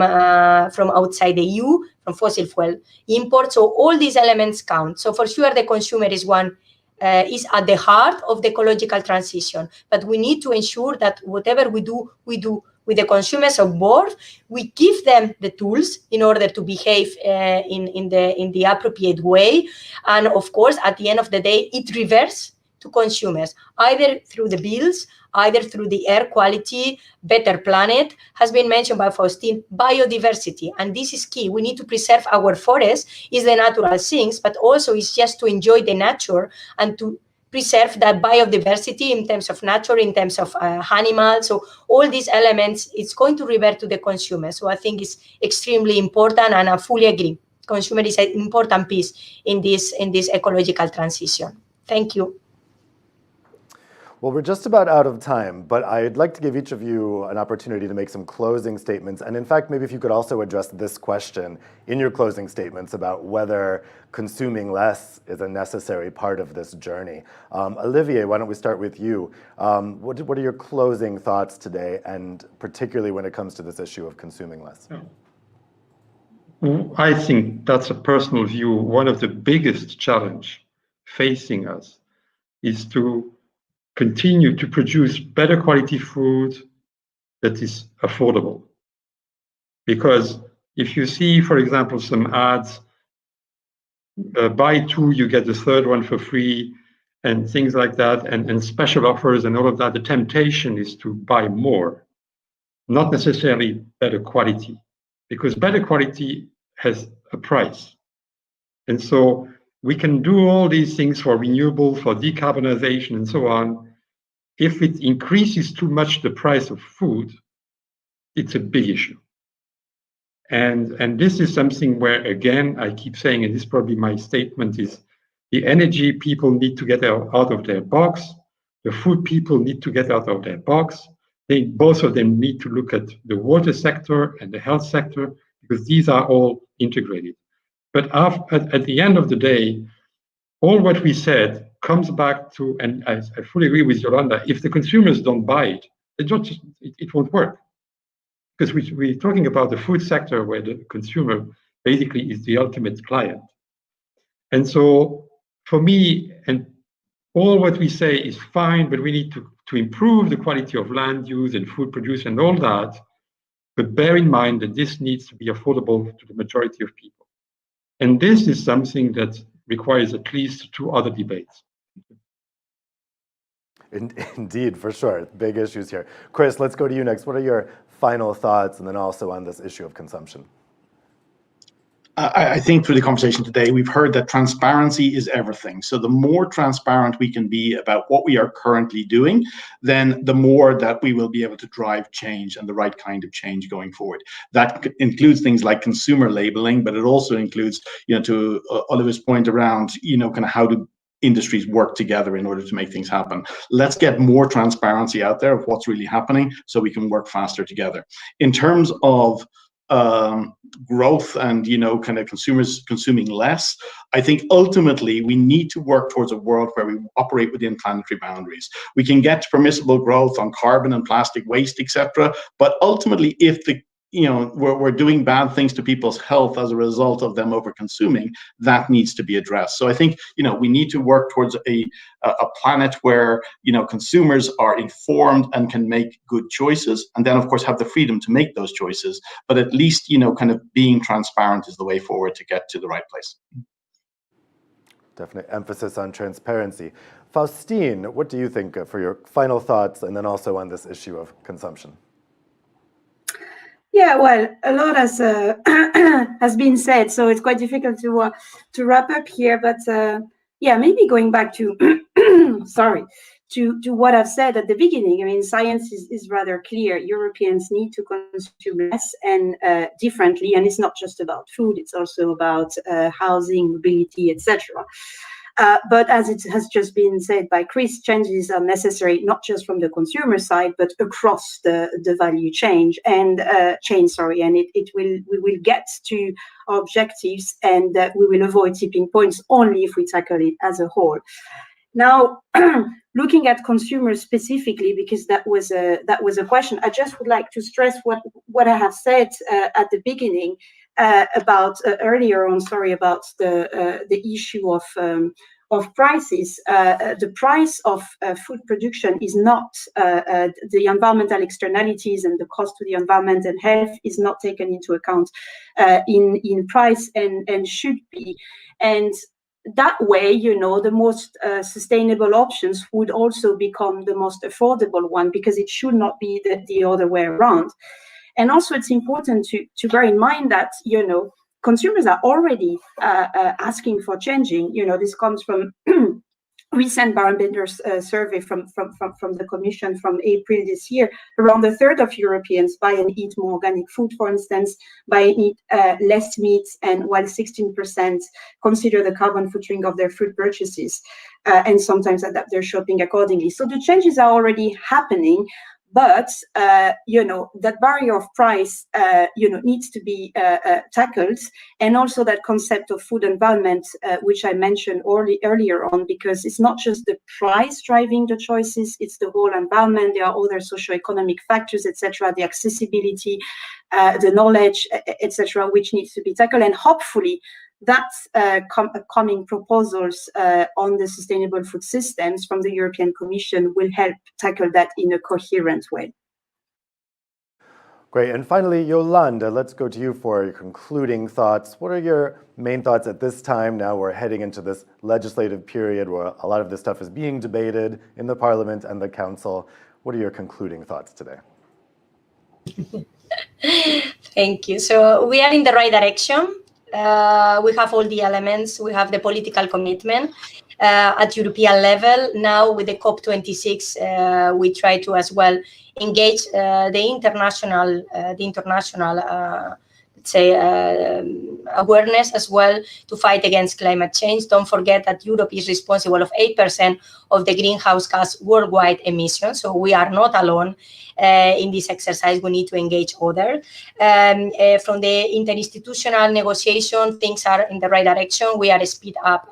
outside the EU, from fossil fuel imports. So all these elements count. So for sure, the consumer is one. Is at the heart of the ecological transition, but we need to ensure that whatever we do with the consumers on board. We give them the tools in order to behave in the appropriate way, and of course, at the end of the day, it reverses to consumers, either through the bills, either through the air quality, better planet, has been mentioned by Faustine, biodiversity, and this is key. We need to preserve our forests, is the natural things, but also it's just to enjoy the nature and to preserve that biodiversity in terms of nature, in terms of animals. So all these elements, it's going to revert to the consumer. So I think it's extremely important, and I fully agree. Consumer is an important piece in this ecological transition. Thank you. Well, we're just about out of time, but I'd like to give each of you an opportunity to make some closing statements. And in fact, maybe if you could also address this question in your closing statements about whether consuming less is a necessary part of this journey. Olivier, why don't we start with you? What are your closing thoughts today, and particularly when it comes to this issue of consuming less? I think that's a personal view. One of the biggest challenge facing us is to continue to produce better quality food that is affordable. Because if you see, for example, some ads, buy two, you get the third one for free, and things like that, and special offers and all of that, the temptation is to buy more, not necessarily better quality, because better quality has a price. And so we can do all these things for renewable, for decarbonization, and so on. If it increases too much the price of food, it's a big issue. And this is something where, again, I keep saying, and this is probably my statement, is the energy people need to get out of their box, the food people need to get out of their box. Both of them need to look at the water sector and the health sector, because these are all integrated. But at the end of the day, all what we said comes back to, and I fully agree with Yolanda, if the consumers don't buy it, it won't work. Because we're talking about the food sector where the consumer basically is the ultimate client. And so for me, and all what we say is fine, but we need to improve the quality of land use and food production and all that. But bear in mind that this needs to be affordable to the majority of people. And this is something that requires at least 2 other debates. Indeed, for sure. Big issues here. Chris, let's go to you next. What are your final thoughts, and then also on this issue of consumption? I think through the conversation today, we've heard that transparency is everything. So the more transparent we can be about what we are currently doing, then the more that we will be able to drive change and the right kind of change going forward. That includes things like consumer labeling, but it also includes, to Oliver's point around, kind of how do industries work together in order to make things happen. Let's get more transparency out there of what's really happening so we can work faster together. In terms of growth and kind of consumers consuming less, I think ultimately we need to work towards a world where we operate within planetary boundaries. We can get permissible growth on carbon and plastic waste, etc. But ultimately, if we're doing bad things to people's health as a result of them over consuming, that needs to be addressed. So I think we need to work towards a planet where consumers are informed and can make good choices, and then of course have the freedom to make those choices. But at least kind of being transparent is the way forward to get to the right place. Definite emphasis on transparency. Faustine, what do you think for your final thoughts, and then also on this issue of consumption? Yeah, well, a lot has been said, so it's quite difficult to wrap up here. But yeah, maybe going back to to what I've said at the beginning. I mean, science is rather clear. Europeans need to consume less and differently, and it's not just about food; it's also about housing, mobility, etc. But as it has just been said by Chris, changes are necessary not just from the consumer side, but across the value chain. And we will get to our objectives, and we will avoid tipping points only if we tackle it as a whole. Now, looking at consumers specifically, because that was a question, I just would like to stress what I have said at the beginning about the issue of prices. The price of food production is not the environmental externalities, and the cost to the environment and health is not taken into account in price, and should be. And that way, the most sustainable options would also become the most affordable one, because it should not be the other way around. And also, it's important to bear in mind that, consumers are already asking for changing. This comes from recent Barometer's survey from the Commission from April this year. Around a third of Europeans buy and eat more organic food, for instance, buy and eat less meat, and while 16% consider the carbon footprint of their food purchases, and sometimes adapt their shopping accordingly. So the changes are already happening. But that barrier of price needs to be tackled, and also that concept of food environment, which I mentioned earlier on, because it's not just the price driving the choices, it's the whole environment. There are other socioeconomic factors, etc., the accessibility, the knowledge, etc., which needs to be tackled. And hopefully that's coming proposals on the sustainable food systems from the European Commission will help tackle that in a coherent way. Great. And finally, Yolanda, let's go to you for your concluding thoughts. What are your main thoughts at this time? Now we're heading into this legislative period where a lot of this stuff is being debated in the Parliament and the Council. What are your concluding thoughts today? Thank you. So we are in the right direction. We have all the elements. We have the political commitment at European level. Now with the COP26, we try to as well engage the international say, awareness as well to fight against climate change. Don't forget that Europe is responsible of 8% of the greenhouse gas worldwide emissions, so we are not alone in this exercise. We need to engage others. From the interinstitutional negotiation, things are in the right direction. We are speed up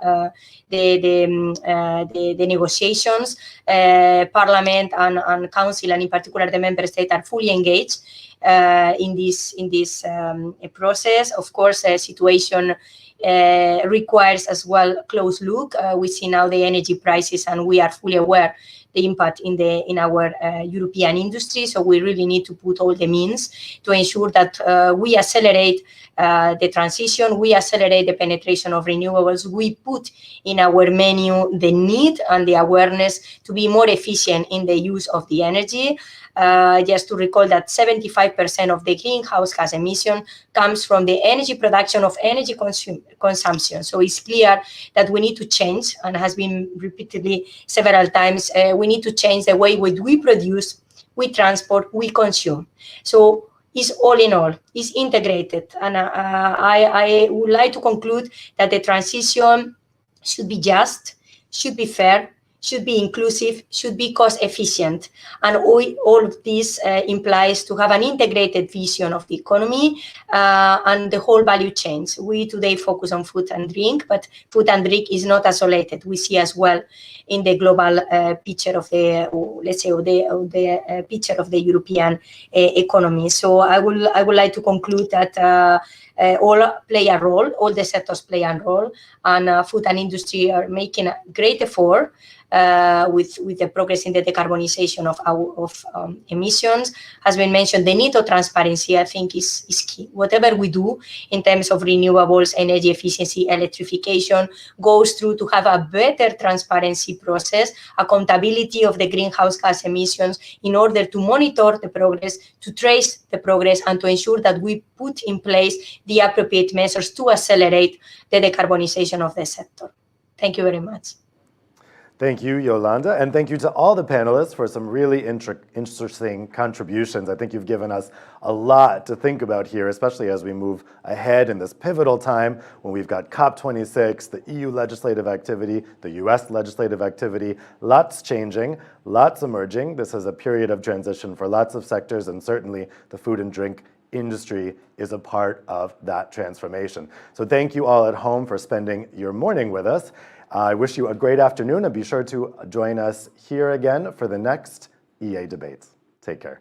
the negotiations. Parliament and Council, and in particular the Member States, are fully engaged in this process. Of course, the situation requires as well close look. We see now the energy prices, and we are fully aware the impact in our European industry. So we really need to put all the means to ensure that we accelerate the transition, we accelerate the penetration of renewables, we put in our menu the need and the awareness to be more efficient in the use of the energy. Just to recall that 75% of the greenhouse gas emission comes from the energy production of energy consumption. So it's clear that we need to change, and has been repeatedly several times, we need to change the way we produce, we transport, we consume. So it's all in all, it's integrated. And I would like to conclude that the transition should be just, should be fair, should be inclusive, should be cost efficient. And all of this implies to have an integrated vision of the economy and the whole value chain. We today focus on food and drink, but food and drink is not isolated. We see as well in the global picture of the, let's say, the picture of the European economy. So I would like to conclude that all play a role, all the sectors play a role, and food and industry are making a great effort with the progress in the decarbonisation of emissions. Has been mentioned, the need of transparency, I think, is key. Whatever we do in terms of renewables, energy efficiency, electrification, goes through to have a better transparency process, accountability of the greenhouse gas emissions, in order to monitor the progress, to trace the progress, and to ensure that we put in place the appropriate measures to accelerate the decarbonisation of the sector. Thank you very much. Thank you, Yolanda, and thank you to all the panelists for some really interesting contributions. I think you've given us a lot to think about here, especially as we move ahead in this pivotal time when we've got COP26, the EU legislative activity, the US legislative activity, lots changing, lots emerging. This is a period of transition for lots of sectors, and certainly the food and drink industry is a part of that transformation. So thank you all at home for spending your morning with us. I wish you a great afternoon, and be sure to join us here again for the next EA Debates. Take care.